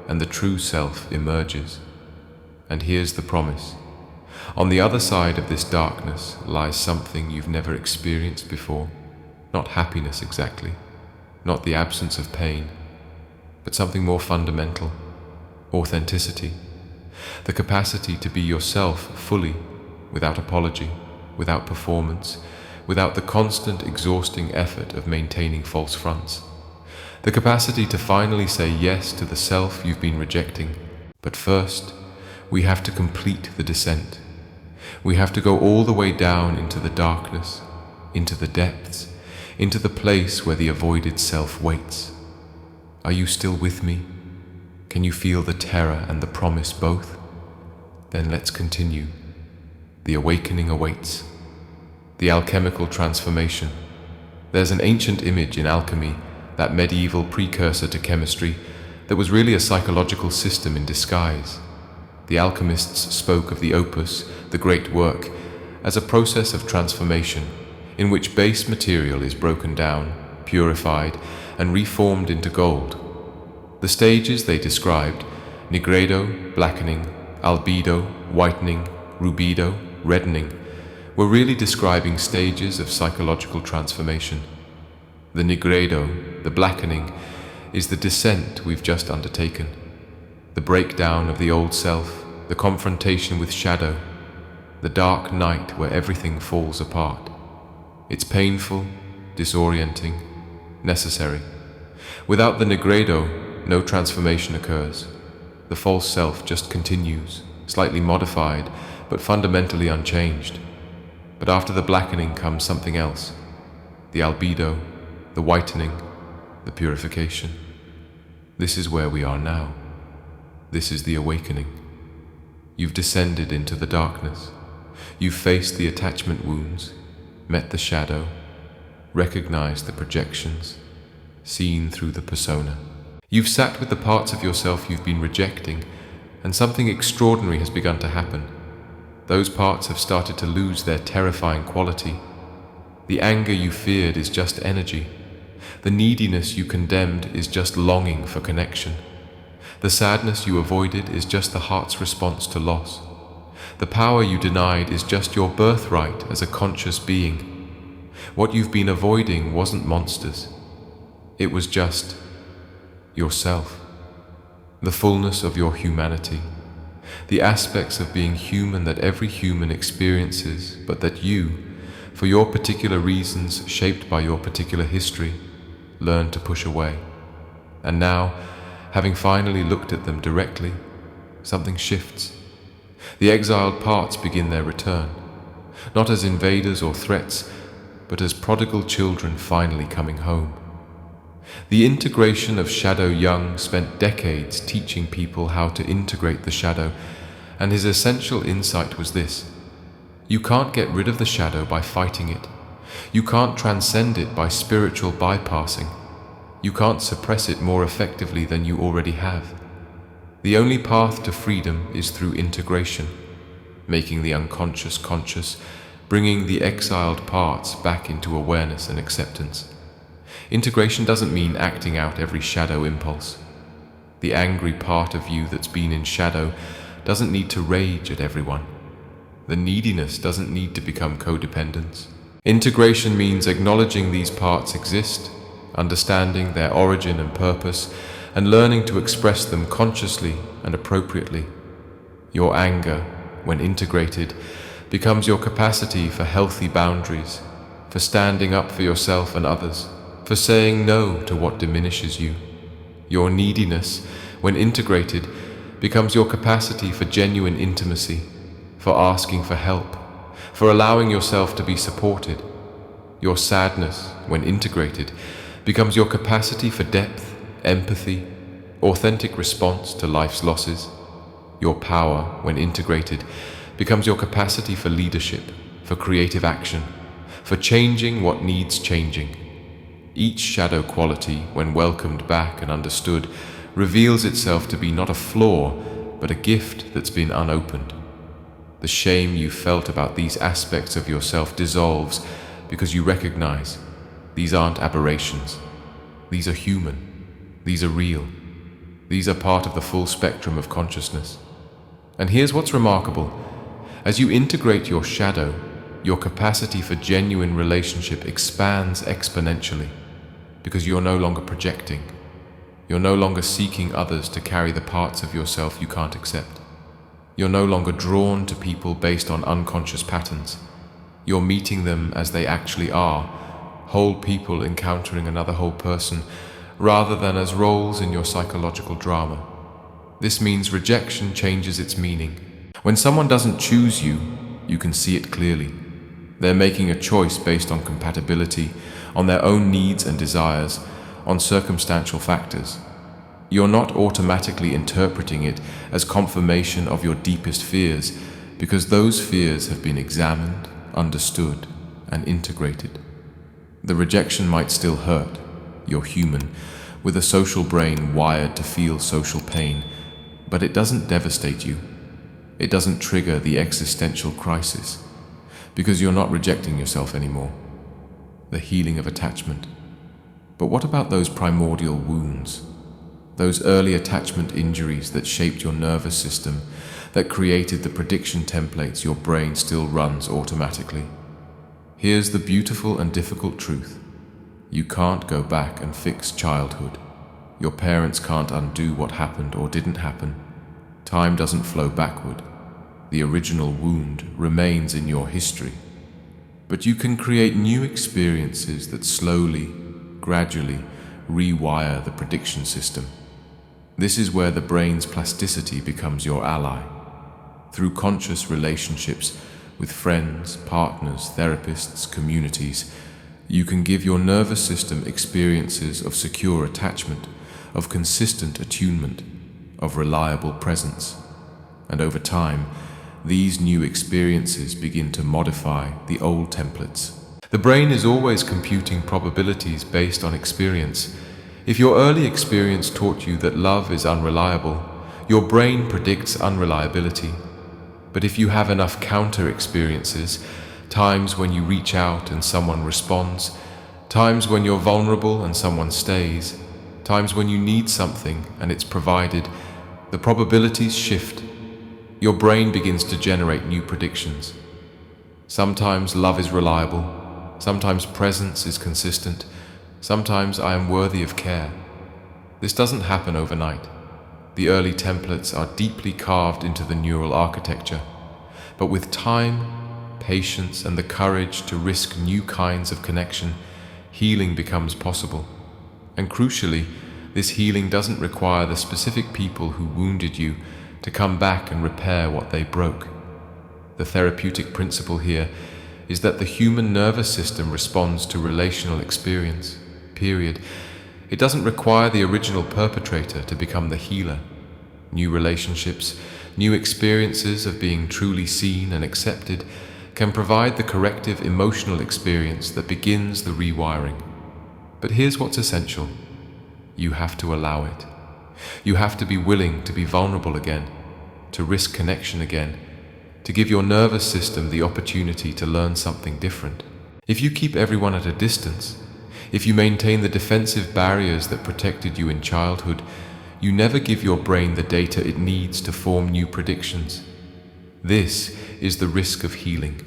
and the true self emerges. And here's the promise. On the other side of this darkness lies something you've never experienced before. Not happiness exactly, not the absence of pain, but something more fundamental: authenticity, the capacity to be yourself fully, without apology, without performance, without the constant exhausting effort of maintaining false fronts, the capacity to finally say yes to the self you've been rejecting. But first, we have to complete the descent. We have to go all the way down into the darkness, into the depths, into the place where the avoided self waits. Are you still with me? Can you feel the terror and the promise both? Then let's continue. The awakening awaits. The alchemical transformation. There's an ancient image in alchemy, that medieval precursor to chemistry, that was really a psychological system in disguise. The alchemists spoke of the opus, the great work, as a process of transformation in which base material is broken down, purified, and reformed into gold. The stages they described, nigredo, blackening, albedo, whitening, rubedo, reddening, were really describing stages of psychological transformation. The nigredo, the blackening, is the descent we've just undertaken, the breakdown of the old self, the confrontation with shadow, the dark night where everything falls apart. It's painful, disorienting, necessary. Without the nigredo, no transformation occurs. The false self just continues, slightly modified, but fundamentally unchanged. But after the blackening comes something else: the albedo, the whitening, the purification. This is where we are now. This is the awakening. You've descended into the darkness. You've faced the attachment wounds, met the shadow, recognized the projections, seen through the persona. You've sat with the parts of yourself you've been rejecting, and something extraordinary has begun to happen. Those parts have started to lose their terrifying quality. The anger you feared is just energy. The neediness you condemned is just longing for connection. The sadness you avoided is just the heart's response to loss. The power you denied is just your birthright as a conscious being. What you've been avoiding wasn't monsters. It was just yourself. The fullness of your humanity. The aspects of being human that every human experiences, but that you, for your particular reasons shaped by your particular history, learn to push away. And now, having finally looked at them directly, something shifts. The exiled parts begin their return, not as invaders or threats, but as prodigal children finally coming home. The integration of shadow Jung spent decades teaching people how to integrate the shadow, and his essential insight was this: you can't get rid of the shadow by fighting it. You can't transcend it by spiritual bypassing. You can't suppress it more effectively than you already have. The only path to freedom is through integration, making the unconscious conscious, bringing the exiled parts back into awareness and acceptance. Integration doesn't mean acting out every shadow impulse. The angry part of you that's been in shadow doesn't need to rage at everyone. The neediness doesn't need to become codependence. Integration means acknowledging these parts exist, understanding their origin and purpose, and learning to express them consciously and appropriately. Your anger, when integrated, becomes your capacity for healthy boundaries, for standing up for yourself and others, for saying no to what diminishes you. Your neediness, when integrated, becomes your capacity for genuine intimacy, for asking for help, for allowing yourself to be supported. Your sadness, when integrated, becomes your capacity for depth, empathy, authentic response to life's losses. Your power, when integrated, becomes your capacity for leadership, for creative action, for changing what needs changing. Each shadow quality, when welcomed back and understood, reveals itself to be not a flaw, but a gift that's been unopened. The shame you felt about these aspects of yourself dissolves because you recognize these aren't aberrations. These are human. These are real. These are part of the full spectrum of consciousness. And here's what's remarkable. As you integrate your shadow, your capacity for genuine relationship expands exponentially because you're no longer projecting. You're no longer seeking others to carry the parts of yourself you can't accept. You're no longer drawn to people based on unconscious patterns. You're meeting them as they actually are, whole people encountering another whole person, rather than as roles in your psychological drama. This means rejection changes its meaning. When someone doesn't choose you, you can see it clearly. They're making a choice based on compatibility, on their own needs and desires, on circumstantial factors. You're not automatically interpreting it as confirmation of your deepest fears, because those fears have been examined, understood, and integrated. The rejection might still hurt. You're human, with a social brain wired to feel social pain, but it doesn't devastate you. It doesn't trigger the existential crisis, because you're not rejecting yourself anymore. The healing of attachment. But what about those primordial wounds? Those early attachment injuries that shaped your nervous system, that created the prediction templates your brain still runs automatically? Here's the beautiful and difficult truth. You can't go back and fix childhood. Your parents can't undo what happened or didn't happen. Time doesn't flow backward. The original wound remains in your history. But you can create new experiences that slowly, gradually rewire the prediction system. This is where the brain's plasticity becomes your ally. Through conscious relationships with friends, partners, therapists, communities, you can give your nervous system experiences of secure attachment, of consistent attunement, of reliable presence. And over time, these new experiences begin to modify the old templates. The brain is always computing probabilities based on experience. If your early experience taught you that love is unreliable, your brain predicts unreliability. But if you have enough counter experiences, times when you reach out and someone responds, times when you're vulnerable and someone stays, times when you need something and it's provided, the probabilities shift. Your brain begins to generate new predictions. Sometimes love is reliable, sometimes presence is consistent, sometimes I am worthy of care. This doesn't happen overnight. The early templates are deeply carved into the neural architecture. But with time, patience, and the courage to risk new kinds of connection, healing becomes possible. And crucially, this healing doesn't require the specific people who wounded you to come back and repair what they broke. The therapeutic principle here is that the human nervous system responds to relational experience, period. It doesn't require the original perpetrator to become the healer. New relationships, new experiences of being truly seen and accepted can provide the corrective emotional experience that begins the rewiring. But here's what's essential. You have to allow it. You have to be willing to be vulnerable again, to risk connection again, to give your nervous system the opportunity to learn something different. If you keep everyone at a distance, if you maintain the defensive barriers that protected you in childhood, you never give your brain the data it needs to form new predictions. This is the risk of healing.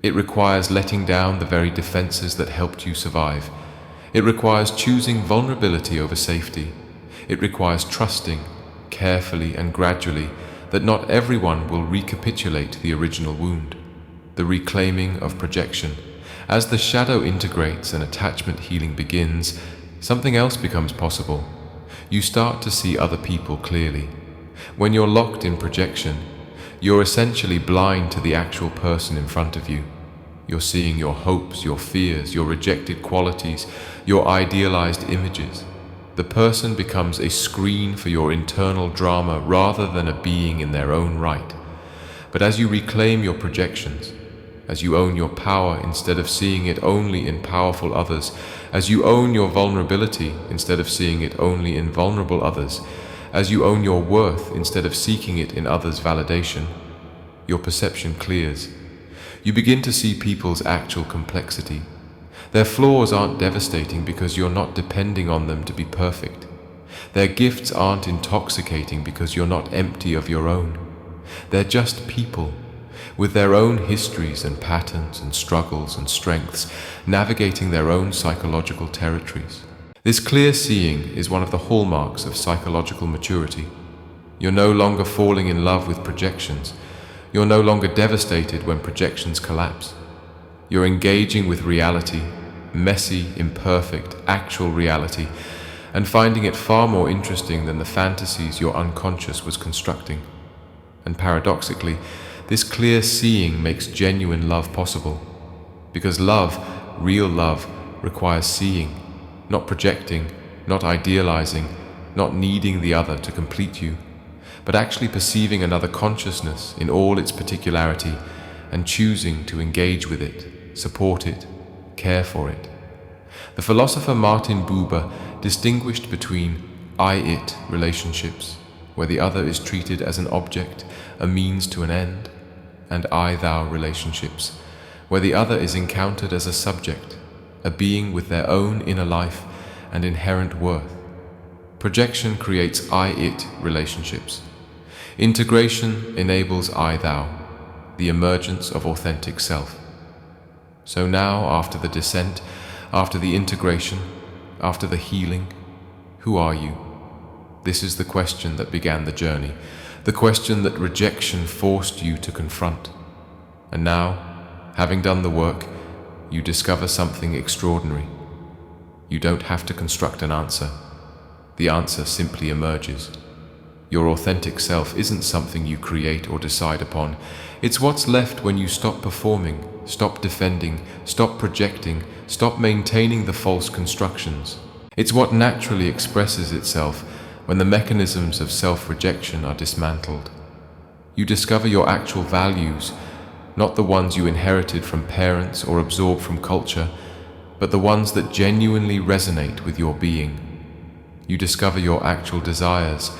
It requires letting down the very defenses that helped you survive. It requires choosing vulnerability over safety. It requires trusting, carefully and gradually, that not everyone will recapitulate the original wound. The reclaiming of projection. As the shadow integrates and attachment healing begins, something else becomes possible. You start to see other people clearly. When you're locked in projection, you're essentially blind to the actual person in front of you. You're seeing your hopes, your fears, your rejected qualities, your idealized images. The person becomes a screen for your internal drama rather than a being in their own right. But as you reclaim your projections, as you own your power instead of seeing it only in powerful others, as you own your vulnerability instead of seeing it only in vulnerable others, as you own your worth instead of seeking it in others' validation, your perception clears. You begin to see people's actual complexity. Their flaws aren't devastating because you're not depending on them to be perfect. Their gifts aren't intoxicating because you're not empty of your own. They're just people, with their own histories and patterns and struggles and strengths, navigating their own psychological territories. This clear seeing is one of the hallmarks of psychological maturity. You're no longer falling in love with projections. You're no longer devastated when projections collapse. You're engaging with reality, messy, imperfect, actual reality, and finding it far more interesting than the fantasies your unconscious was constructing. And paradoxically, this clear seeing makes genuine love possible. Because love, real love, requires seeing, not projecting, not idealizing, not needing the other to complete you, but actually perceiving another consciousness in all its particularity and choosing to engage with it, support it, care for it. The philosopher Martin Buber distinguished between I-it relationships, where the other is treated as an object, a means to an end, and I-thou relationships, where the other is encountered as a subject, a being with their own inner life and inherent worth. Projection creates I-it relationships. Integration enables I-thou, the emergence of authentic self. So now, after the descent, after the integration, after the healing, who are you? This is the question that began the journey, the question that rejection forced you to confront. And now, having done the work, you discover something extraordinary. You don't have to construct an answer. The answer simply emerges. Your authentic self isn't something you create or decide upon. It's what's left when you stop performing, stop defending, stop projecting, stop maintaining the false constructions. It's what naturally expresses itself when the mechanisms of self-rejection are dismantled. You discover your actual values, not the ones you inherited from parents or absorbed from culture, but the ones that genuinely resonate with your being. You discover your actual desires,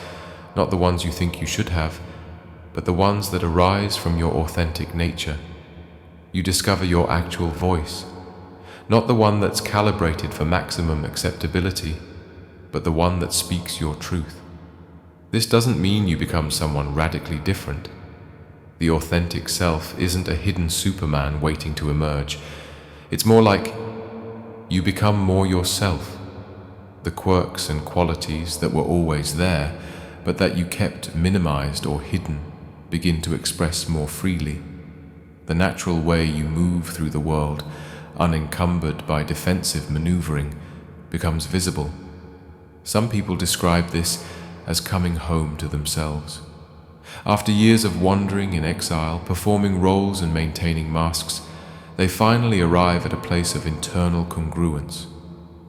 not the ones you think you should have, but the ones that arise from your authentic nature. You discover your actual voice, not the one that's calibrated for maximum acceptability, but the one that speaks your truth. This doesn't mean you become someone radically different. The authentic self isn't a hidden Superman waiting to emerge. It's more like you become more yourself. The quirks and qualities that were always there, but that you kept minimized or hidden, begin to express more freely. The natural way you move through the world, unencumbered by defensive maneuvering, becomes visible. Some people describe this as coming home to themselves. After years of wandering in exile, performing roles and maintaining masks, they finally arrive at a place of internal congruence.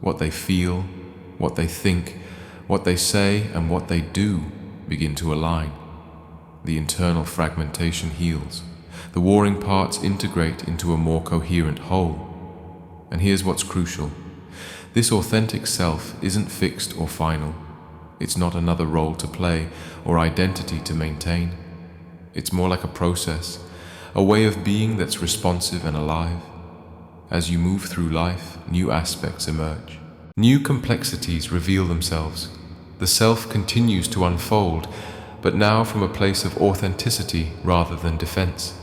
What they feel, what they think, what they say, and what they do begin to align. The internal fragmentation heals. The warring parts integrate into a more coherent whole. And here's what's crucial. This authentic self isn't fixed or final. It's not another role to play or identity to maintain. It's more like a process, a way of being that's responsive and alive. As you move through life, new aspects emerge. New complexities reveal themselves. The self continues to unfold, but now from a place of authenticity rather than defense.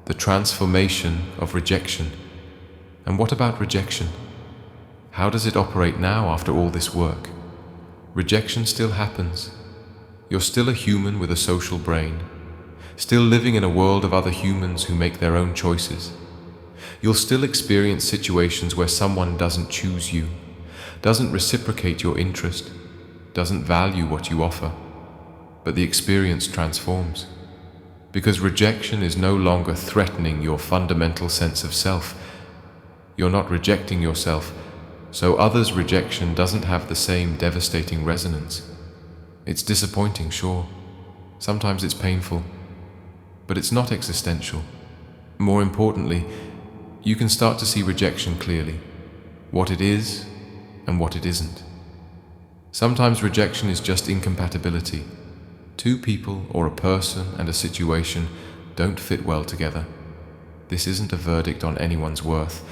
The transformation of rejection. And what about rejection? How does it operate now after all this work? Rejection still happens. You're still a human with a social brain, still living in a world of other humans who make their own choices. You'll still experience situations where someone doesn't choose you, doesn't reciprocate your interest, doesn't value what you offer. But the experience transforms. Because rejection is no longer threatening your fundamental sense of self. You're not rejecting yourself, so others' rejection doesn't have the same devastating resonance. It's disappointing, sure. Sometimes it's painful, but it's not existential. More importantly, you can start to see rejection clearly, what it is and what it isn't. Sometimes rejection is just incompatibility. Two people or a person and a situation don't fit well together. This isn't a verdict on anyone's worth.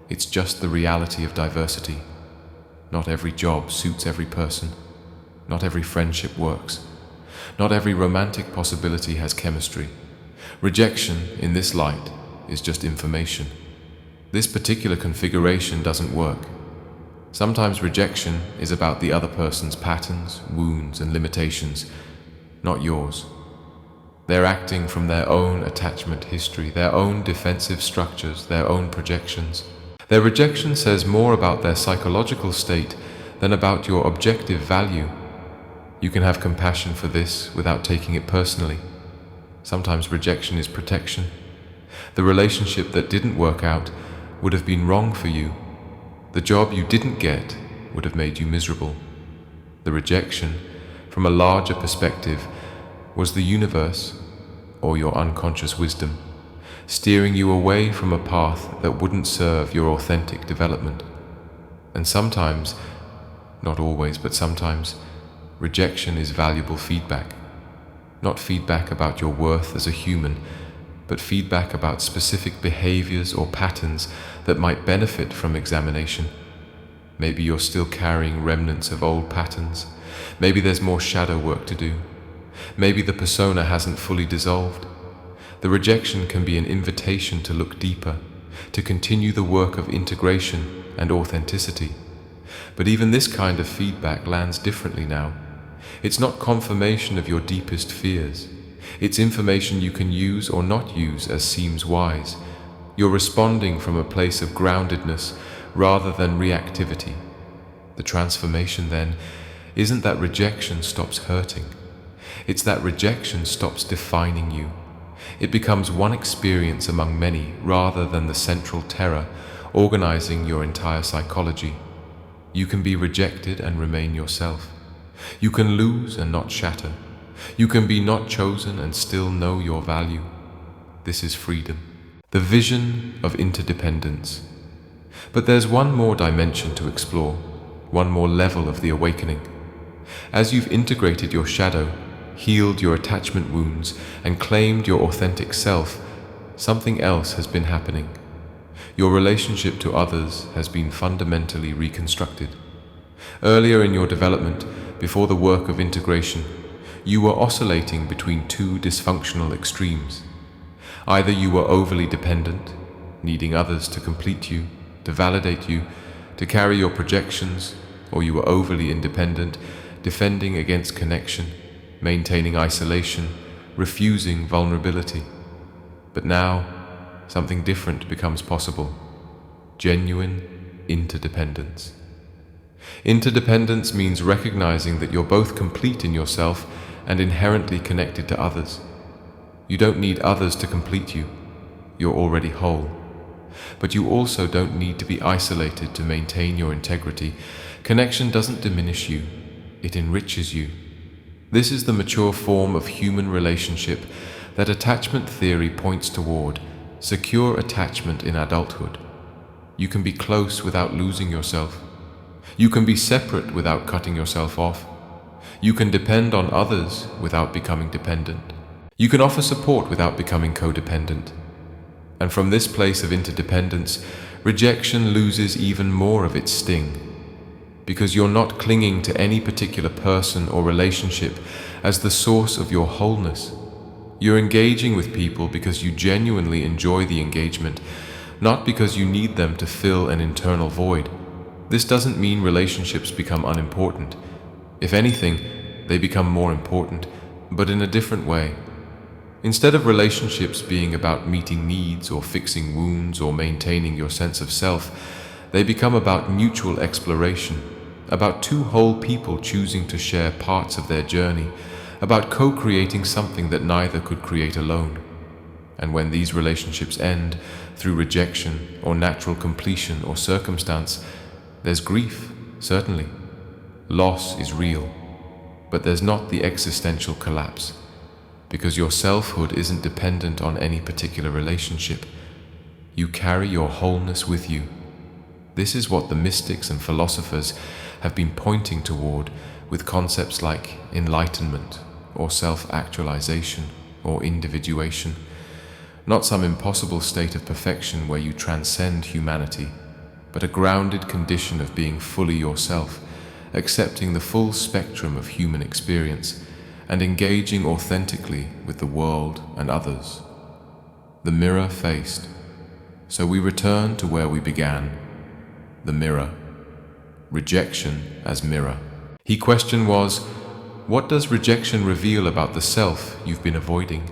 It's just the reality of diversity. Not every job suits every person. Not every friendship works. Not every romantic possibility has chemistry. Rejection, in this light, is just information. This particular configuration doesn't work. Sometimes rejection is about the other person's patterns, wounds, and limitations, not yours. They're acting from their own attachment history, their own defensive structures, their own projections. Their rejection says more about their psychological state than about your objective value. You can have compassion for this without taking it personally. Sometimes rejection is protection. The relationship that didn't work out would have been wrong for you. The job you didn't get would have made you miserable. The rejection, from a larger perspective, was the universe, or your unconscious wisdom, steering you away from a path that wouldn't serve your authentic development. And sometimes, not always, but sometimes, rejection is valuable feedback. Not feedback about your worth as a human, but feedback about specific behaviors or patterns that might benefit from examination. Maybe you're still carrying remnants of old patterns. Maybe there's more shadow work to do. Maybe the persona hasn't fully dissolved. The rejection can be an invitation to look deeper, to continue the work of integration and authenticity. But even this kind of feedback lands differently now. It's not confirmation of your deepest fears. It's information you can use or not use as seems wise. You're responding from a place of groundedness rather than reactivity. The transformation, then, isn't that rejection stops hurting. It's that rejection stops defining you. It becomes one experience among many rather than the central terror organizing your entire psychology. You can be rejected and remain yourself. You can lose and not shatter. You can be not chosen and still know your value. This is freedom. The vision of interdependence. But there's one more dimension to explore, one more level of the awakening. As you've integrated your shadow, healed your attachment wounds, and claimed your authentic self, something else has been happening. Your relationship to others has been fundamentally reconstructed. Earlier in your development, before the work of integration, you were oscillating between two dysfunctional extremes. Either you were overly dependent, needing others to complete you, to validate you, to carry your projections, or you were overly independent, defending against connection, maintaining isolation, refusing vulnerability. But now, something different becomes possible. Genuine interdependence. Interdependence means recognizing that you're both complete in yourself and inherently connected to others. You don't need others to complete you. You're already whole. But you also don't need to be isolated to maintain your integrity. Connection doesn't diminish you. It enriches you. This is the mature form of human relationship that attachment theory points toward, secure attachment in adulthood. You can be close without losing yourself. You can be separate without cutting yourself off. You can depend on others without becoming dependent. You can offer support without becoming codependent. And from this place of interdependence, rejection loses even more of its sting, because you're not clinging to any particular person or relationship as the source of your wholeness. You're engaging with people because you genuinely enjoy the engagement, not because you need them to fill an internal void. This doesn't mean relationships become unimportant. If anything, they become more important, but in a different way. Instead of relationships being about meeting needs or fixing wounds or maintaining your sense of self, they become about mutual exploration, about two whole people choosing to share parts of their journey, about co-creating something that neither could create alone. And when these relationships end, through rejection or natural completion or circumstance, there's grief, certainly. Loss is real, but there's not the existential collapse. because your selfhood isn't dependent on any particular relationship. You carry your wholeness with you. This is what the mystics and philosophers have been pointing toward with concepts like enlightenment or self-actualization or individuation. Not some impossible state of perfection where you transcend humanity, but a grounded condition of being fully yourself, accepting the full spectrum of human experience and engaging authentically with the world and others. The mirror faced. So we return to where we began, the mirror. Rejection as mirror. His question was, what does rejection reveal about the self you've been avoiding?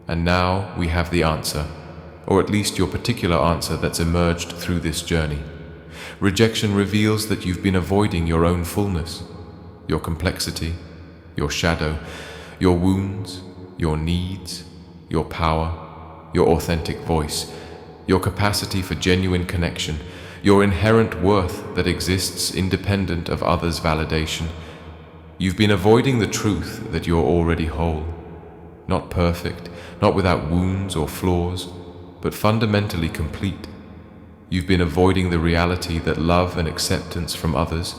And now we have the answer, or at least your particular answer that's emerged through this journey. Rejection reveals that you've been avoiding your own fullness, your complexity, your shadow, your wounds, your needs, your power, your authentic voice, your capacity for genuine connection, your inherent worth that exists independent of others' validation. You've been avoiding the truth that you're already whole, not perfect, not without wounds or flaws, but fundamentally complete. You've been avoiding the reality that love and acceptance from others,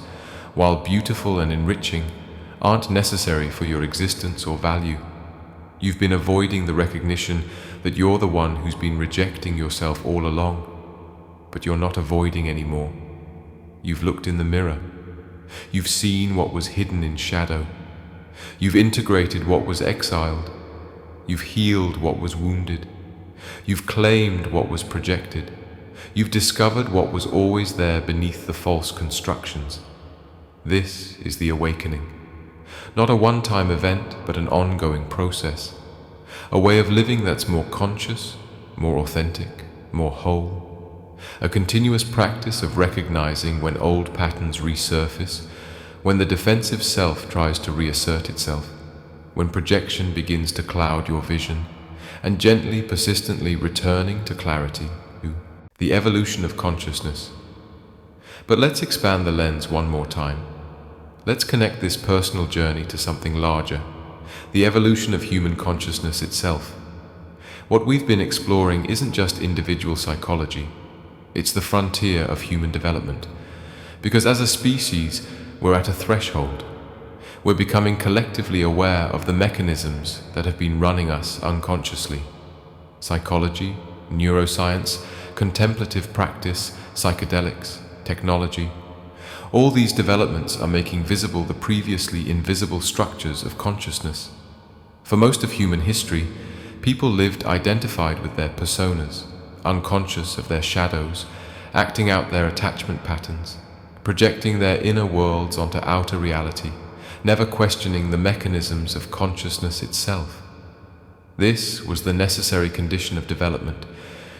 while beautiful and enriching, aren't necessary for your existence or value. You've been avoiding the recognition that you're the one who's been rejecting yourself all along, but you're not avoiding anymore. You've looked in the mirror. You've seen what was hidden in shadow. You've integrated what was exiled. You've healed what was wounded. You've claimed what was projected. You've discovered what was always there beneath the false constructions. This is the awakening. Not a one-time event, but an ongoing process. A way of living that's more conscious, more authentic, more whole. A continuous practice of recognizing when old patterns resurface, when the defensive self tries to reassert itself, when projection begins to cloud your vision, and gently, persistently returning to clarity. The evolution of consciousness. But let's expand the lens one more time. Let's connect this personal journey to something larger, the evolution of human consciousness itself. What we've been exploring isn't just individual psychology, it's the frontier of human development. Because as a species, we're at a threshold. We're becoming collectively aware of the mechanisms that have been running us unconsciously. Psychology, neuroscience, contemplative practice, psychedelics, technology. All these developments are making visible the previously invisible structures of consciousness. For most of human history, people lived identified with their personas, unconscious of their shadows, acting out their attachment patterns, projecting their inner worlds onto outer reality, never questioning the mechanisms of consciousness itself. This was the necessary condition of development.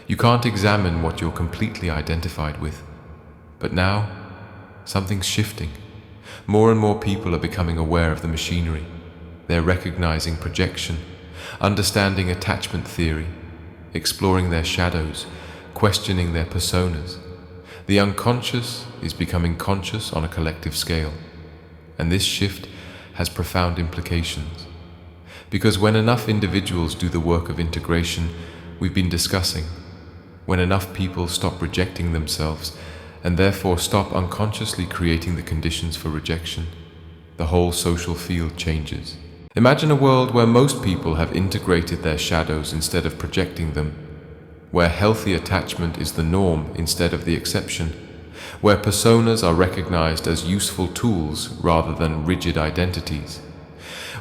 You can't examine what you're completely identified with. But now, something's shifting. More and more people are becoming aware of the machinery. They're recognizing projection, understanding attachment theory, exploring their shadows, questioning their personas. The unconscious is becoming conscious on a collective scale. And this shift has profound implications. Because when enough individuals do the work of integration we've been discussing, when enough people stop rejecting themselves and therefore stop unconsciously creating the conditions for rejection, the whole social field changes. Imagine a world where most people have integrated their shadows instead of projecting them, where healthy attachment is the norm instead of the exception, where personas are recognized as useful tools rather than rigid identities,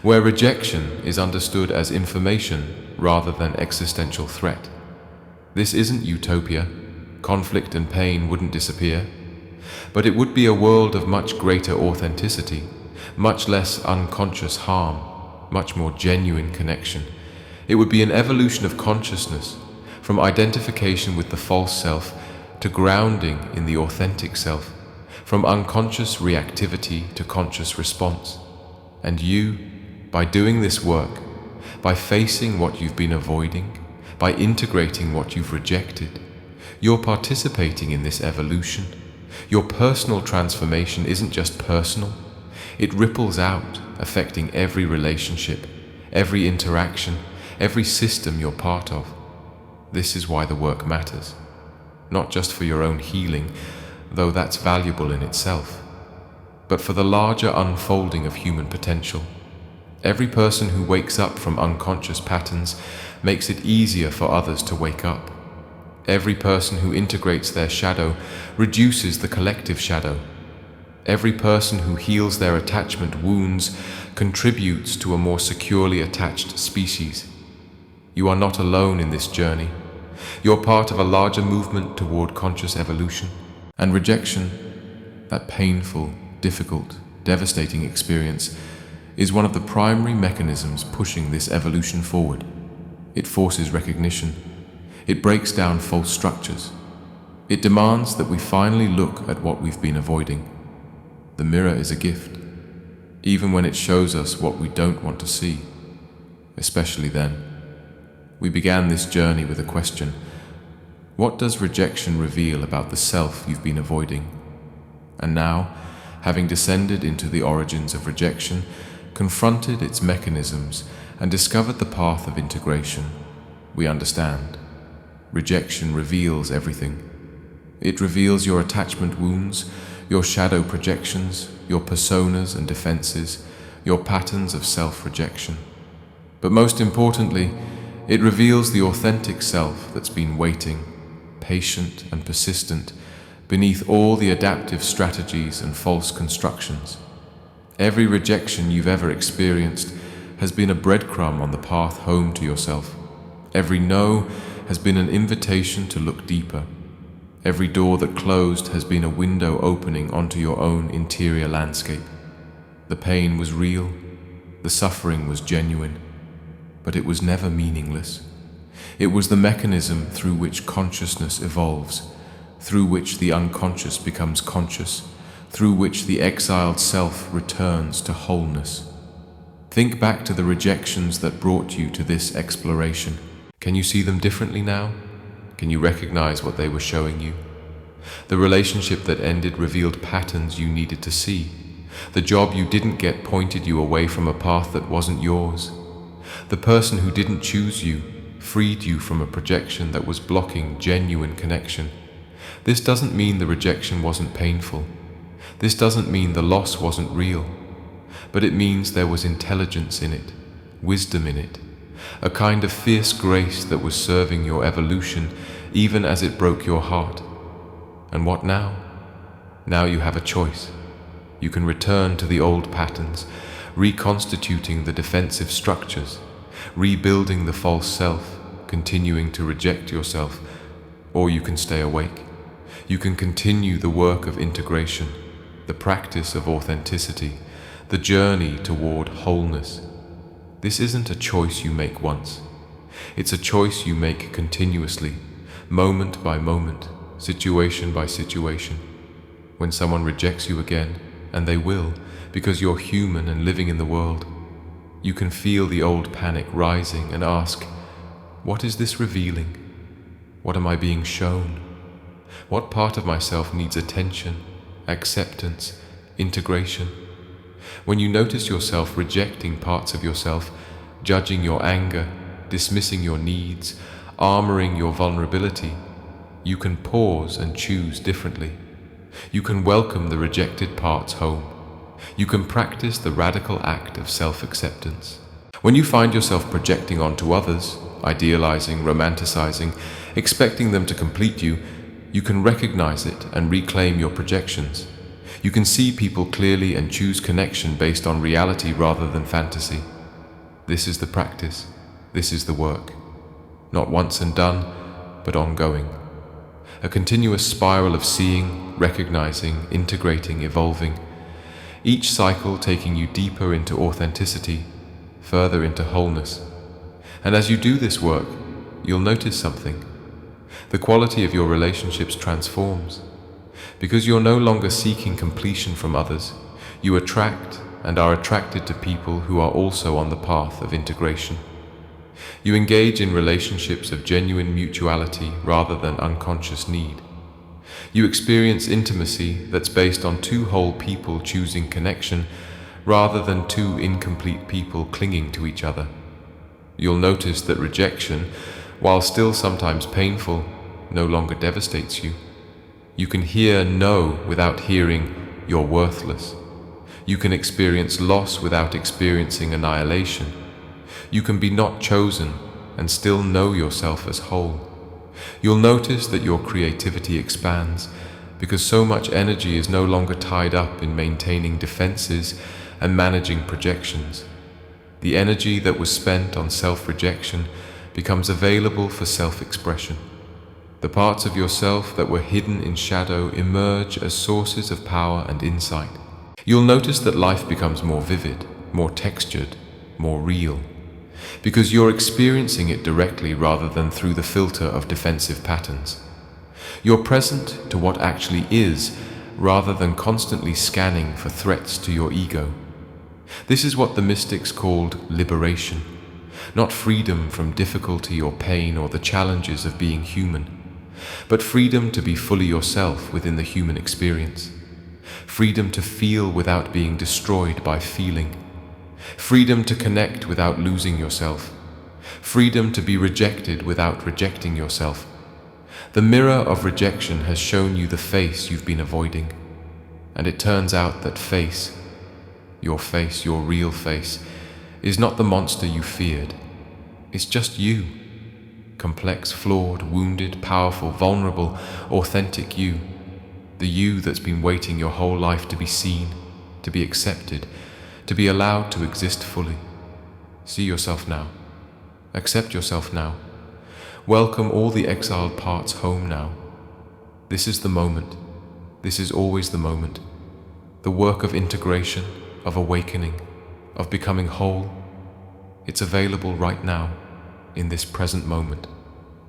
where rejection is understood as information rather than existential threat. This isn't utopia. Conflict and pain wouldn't disappear. But it would be a world of much greater authenticity, much less unconscious harm, much more genuine connection. It would be an evolution of consciousness, from identification with the false self to grounding in the authentic self, from unconscious reactivity to conscious response. And you, by doing this work, by facing what you've been avoiding, by integrating what you've rejected, you're participating in this evolution. Your personal transformation isn't just personal, it ripples out, affecting every relationship, every interaction, every system you're part of. This is why the work matters, not just for your own healing, though that's valuable in itself, but for the larger unfolding of human potential. Every person who wakes up from unconscious patterns makes it easier for others to wake up. Every person who integrates their shadow reduces the collective shadow. Every person who heals their attachment wounds contributes to a more securely attached species. You are not alone in this journey. You're part of a larger movement toward conscious evolution. And rejection, that painful, difficult, devastating experience, is one of the primary mechanisms pushing this evolution forward. It forces recognition. It breaks down false structures. It demands that we finally look at what we've been avoiding. The mirror is a gift, even when it shows us what we don't want to see, especially then. We began this journey with a question: what does rejection reveal about the self you've been avoiding? And now, having descended into the origins of rejection, confronted its mechanisms, and discovered the path of integration, we understand. Rejection reveals everything. It reveals your attachment wounds, your shadow projections, your personas and defenses, your patterns of self-rejection. But most importantly, it reveals the authentic self that's been waiting, patient and persistent, beneath all the adaptive strategies and false constructions. Every rejection you've ever experienced has been a breadcrumb on the path home to yourself. Every no has been an invitation to look deeper. Every door that closed has been a window opening onto your own interior landscape. The pain was real, the suffering was genuine, but it was never meaningless. It was the mechanism through which consciousness evolves, through which the unconscious becomes conscious, through which the exiled self returns to wholeness. Think back to the rejections that brought you to this exploration. Can you see them differently now? Can you recognize what they were showing you? The relationship that ended revealed patterns you needed to see. The job you didn't get pointed you away from a path that wasn't yours. The person who didn't choose you freed you from a projection that was blocking genuine connection. This doesn't mean the rejection wasn't painful. This doesn't mean the loss wasn't real. But it means there was intelligence in it, wisdom in it, a kind of fierce grace that was serving your evolution even as it broke your heart. And what now? Now you have a choice. You can return to the old patterns, reconstituting the defensive structures, rebuilding the false self, continuing to reject yourself, or you can stay awake. You can continue the work of integration, the practice of authenticity, the journey toward wholeness. This isn't a choice you make once. It's a choice you make continuously, moment by moment, situation by situation. When someone rejects you again, and they will, because you're human and living in the world, you can feel the old panic rising and ask, what is this revealing? What am I being shown? What part of myself needs attention, acceptance, integration? When you notice yourself rejecting parts of yourself, judging your anger, dismissing your needs, armoring your vulnerability, you can pause and choose differently. You can welcome the rejected parts home. You can practice the radical act of self-acceptance. When you find yourself projecting onto others, idealizing, romanticizing, expecting them to complete you, you can recognize it and reclaim your projections. You can see people clearly and choose connection based on reality rather than fantasy. This is the practice. This is the work. Not once and done, but ongoing. A continuous spiral of seeing, recognizing, integrating, evolving. Each cycle taking you deeper into authenticity, further into wholeness. And as you do this work, you'll notice something. The quality of your relationships transforms. Because you're no longer seeking completion from others, you attract and are attracted to people who are also on the path of integration. You engage in relationships of genuine mutuality rather than unconscious need. You experience intimacy that's based on two whole people choosing connection rather than two incomplete people clinging to each other. You'll notice that rejection, while still sometimes painful, no longer devastates you. You can hear no without hearing you're worthless. You can experience loss without experiencing annihilation. You can be not chosen and still know yourself as whole. You'll notice that your creativity expands because so much energy is no longer tied up in maintaining defenses and managing projections. The energy that was spent on self-rejection becomes available for self-expression. The parts of yourself that were hidden in shadow emerge as sources of power and insight. You'll notice that life becomes more vivid, more textured, more real, because you're experiencing it directly rather than through the filter of defensive patterns. You're present to what actually is rather than constantly scanning for threats to your ego. This is what the mystics called liberation, not freedom from difficulty or pain or the challenges of being human, but freedom to be fully yourself within the human experience. Freedom to feel without being destroyed by feeling. Freedom to connect without losing yourself. Freedom to be rejected without rejecting yourself. The mirror of rejection has shown you the face you've been avoiding, and it turns out that face, your real face, is not the monster you feared. It's just you. Complex, flawed, wounded, powerful, vulnerable, authentic you. The you that's been waiting your whole life to be seen, to be accepted, to be allowed to exist fully. See yourself now. Accept yourself now. Welcome all the exiled parts home now. This is the moment. This is always the moment. The work of integration, of awakening, of becoming whole. It's available right now, in this present moment,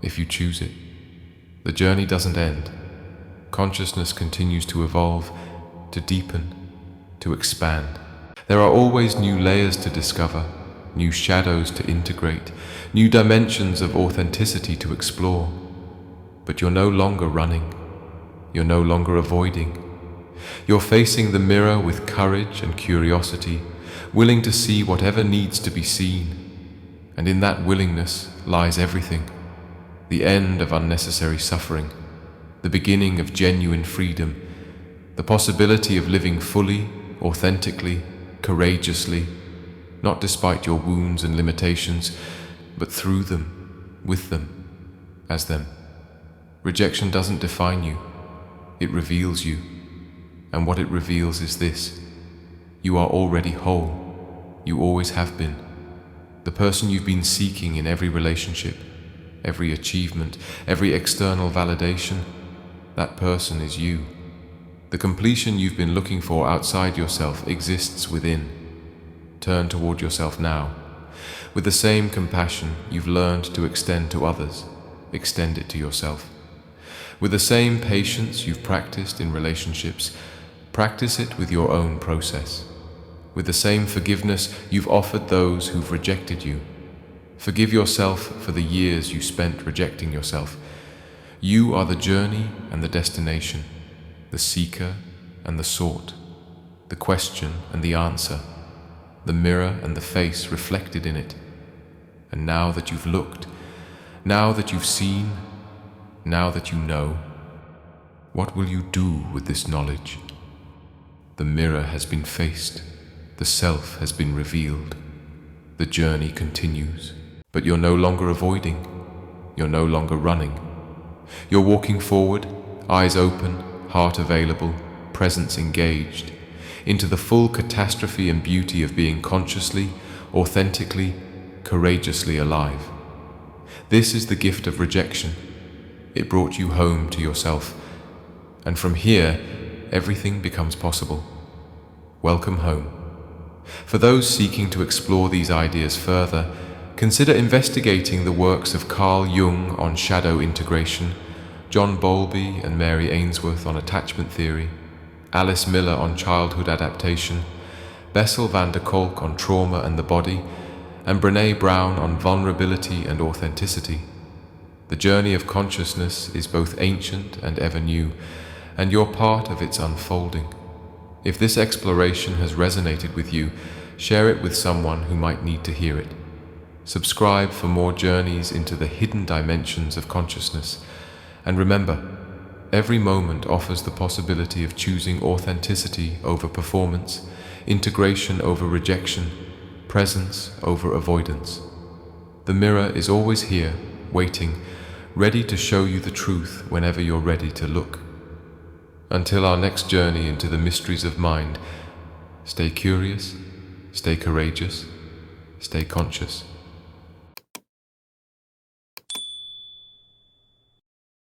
if you choose it. The journey doesn't end. Consciousness continues to evolve, to deepen, to expand. There are always new layers to discover, new shadows to integrate, new dimensions of authenticity to explore. But you're no longer running. You're no longer avoiding. You're facing the mirror with courage and curiosity, willing to see whatever needs to be seen. And in that willingness lies everything. The end of unnecessary suffering, the beginning of genuine freedom, the possibility of living fully, authentically, courageously, not despite your wounds and limitations, but through them, with them, as them. Rejection doesn't define you, it reveals you. And what it reveals is this: you are already whole, you always have been. The person you've been seeking in every relationship, every achievement, every external validation, that person is you. The completion you've been looking for outside yourself exists within. Turn toward yourself now. With the same compassion you've learned to extend to others, extend it to yourself. With the same patience you've practiced in relationships, practice it with your own process. With the same forgiveness you've offered those who've rejected you, forgive yourself for the years you spent rejecting yourself. You are the journey and the destination, the seeker and the sought, the question and the answer, the mirror and the face reflected in it. And now that you've looked, now that you've seen, now that you know, what will you do with this knowledge? The mirror has been faced, the self has been revealed, the journey continues, but you're no longer avoiding, you're no longer running. You're walking forward, eyes open, heart available, presence engaged, into the full catastrophe and beauty of being consciously, authentically, courageously alive. This is the gift of rejection. It brought you home to yourself, and from here, everything becomes possible. Welcome home. For those seeking to explore these ideas further, consider investigating the works of Carl Jung on shadow integration, John Bowlby and Mary Ainsworth on attachment theory, Alice Miller on childhood adaptation, Bessel van der Kolk on trauma and the body, and Brené Brown on vulnerability and authenticity. The journey of consciousness is both ancient and ever new, and you're part of its unfolding. If this exploration has resonated with you, share it with someone who might need to hear it. Subscribe for more journeys into the hidden dimensions of consciousness. And remember, every moment offers the possibility of choosing authenticity over performance, integration over rejection, presence over avoidance. The mirror is always here, waiting, ready to show you the truth whenever you're ready to look. Until our next journey into the mysteries of mind, stay curious, stay courageous, stay conscious.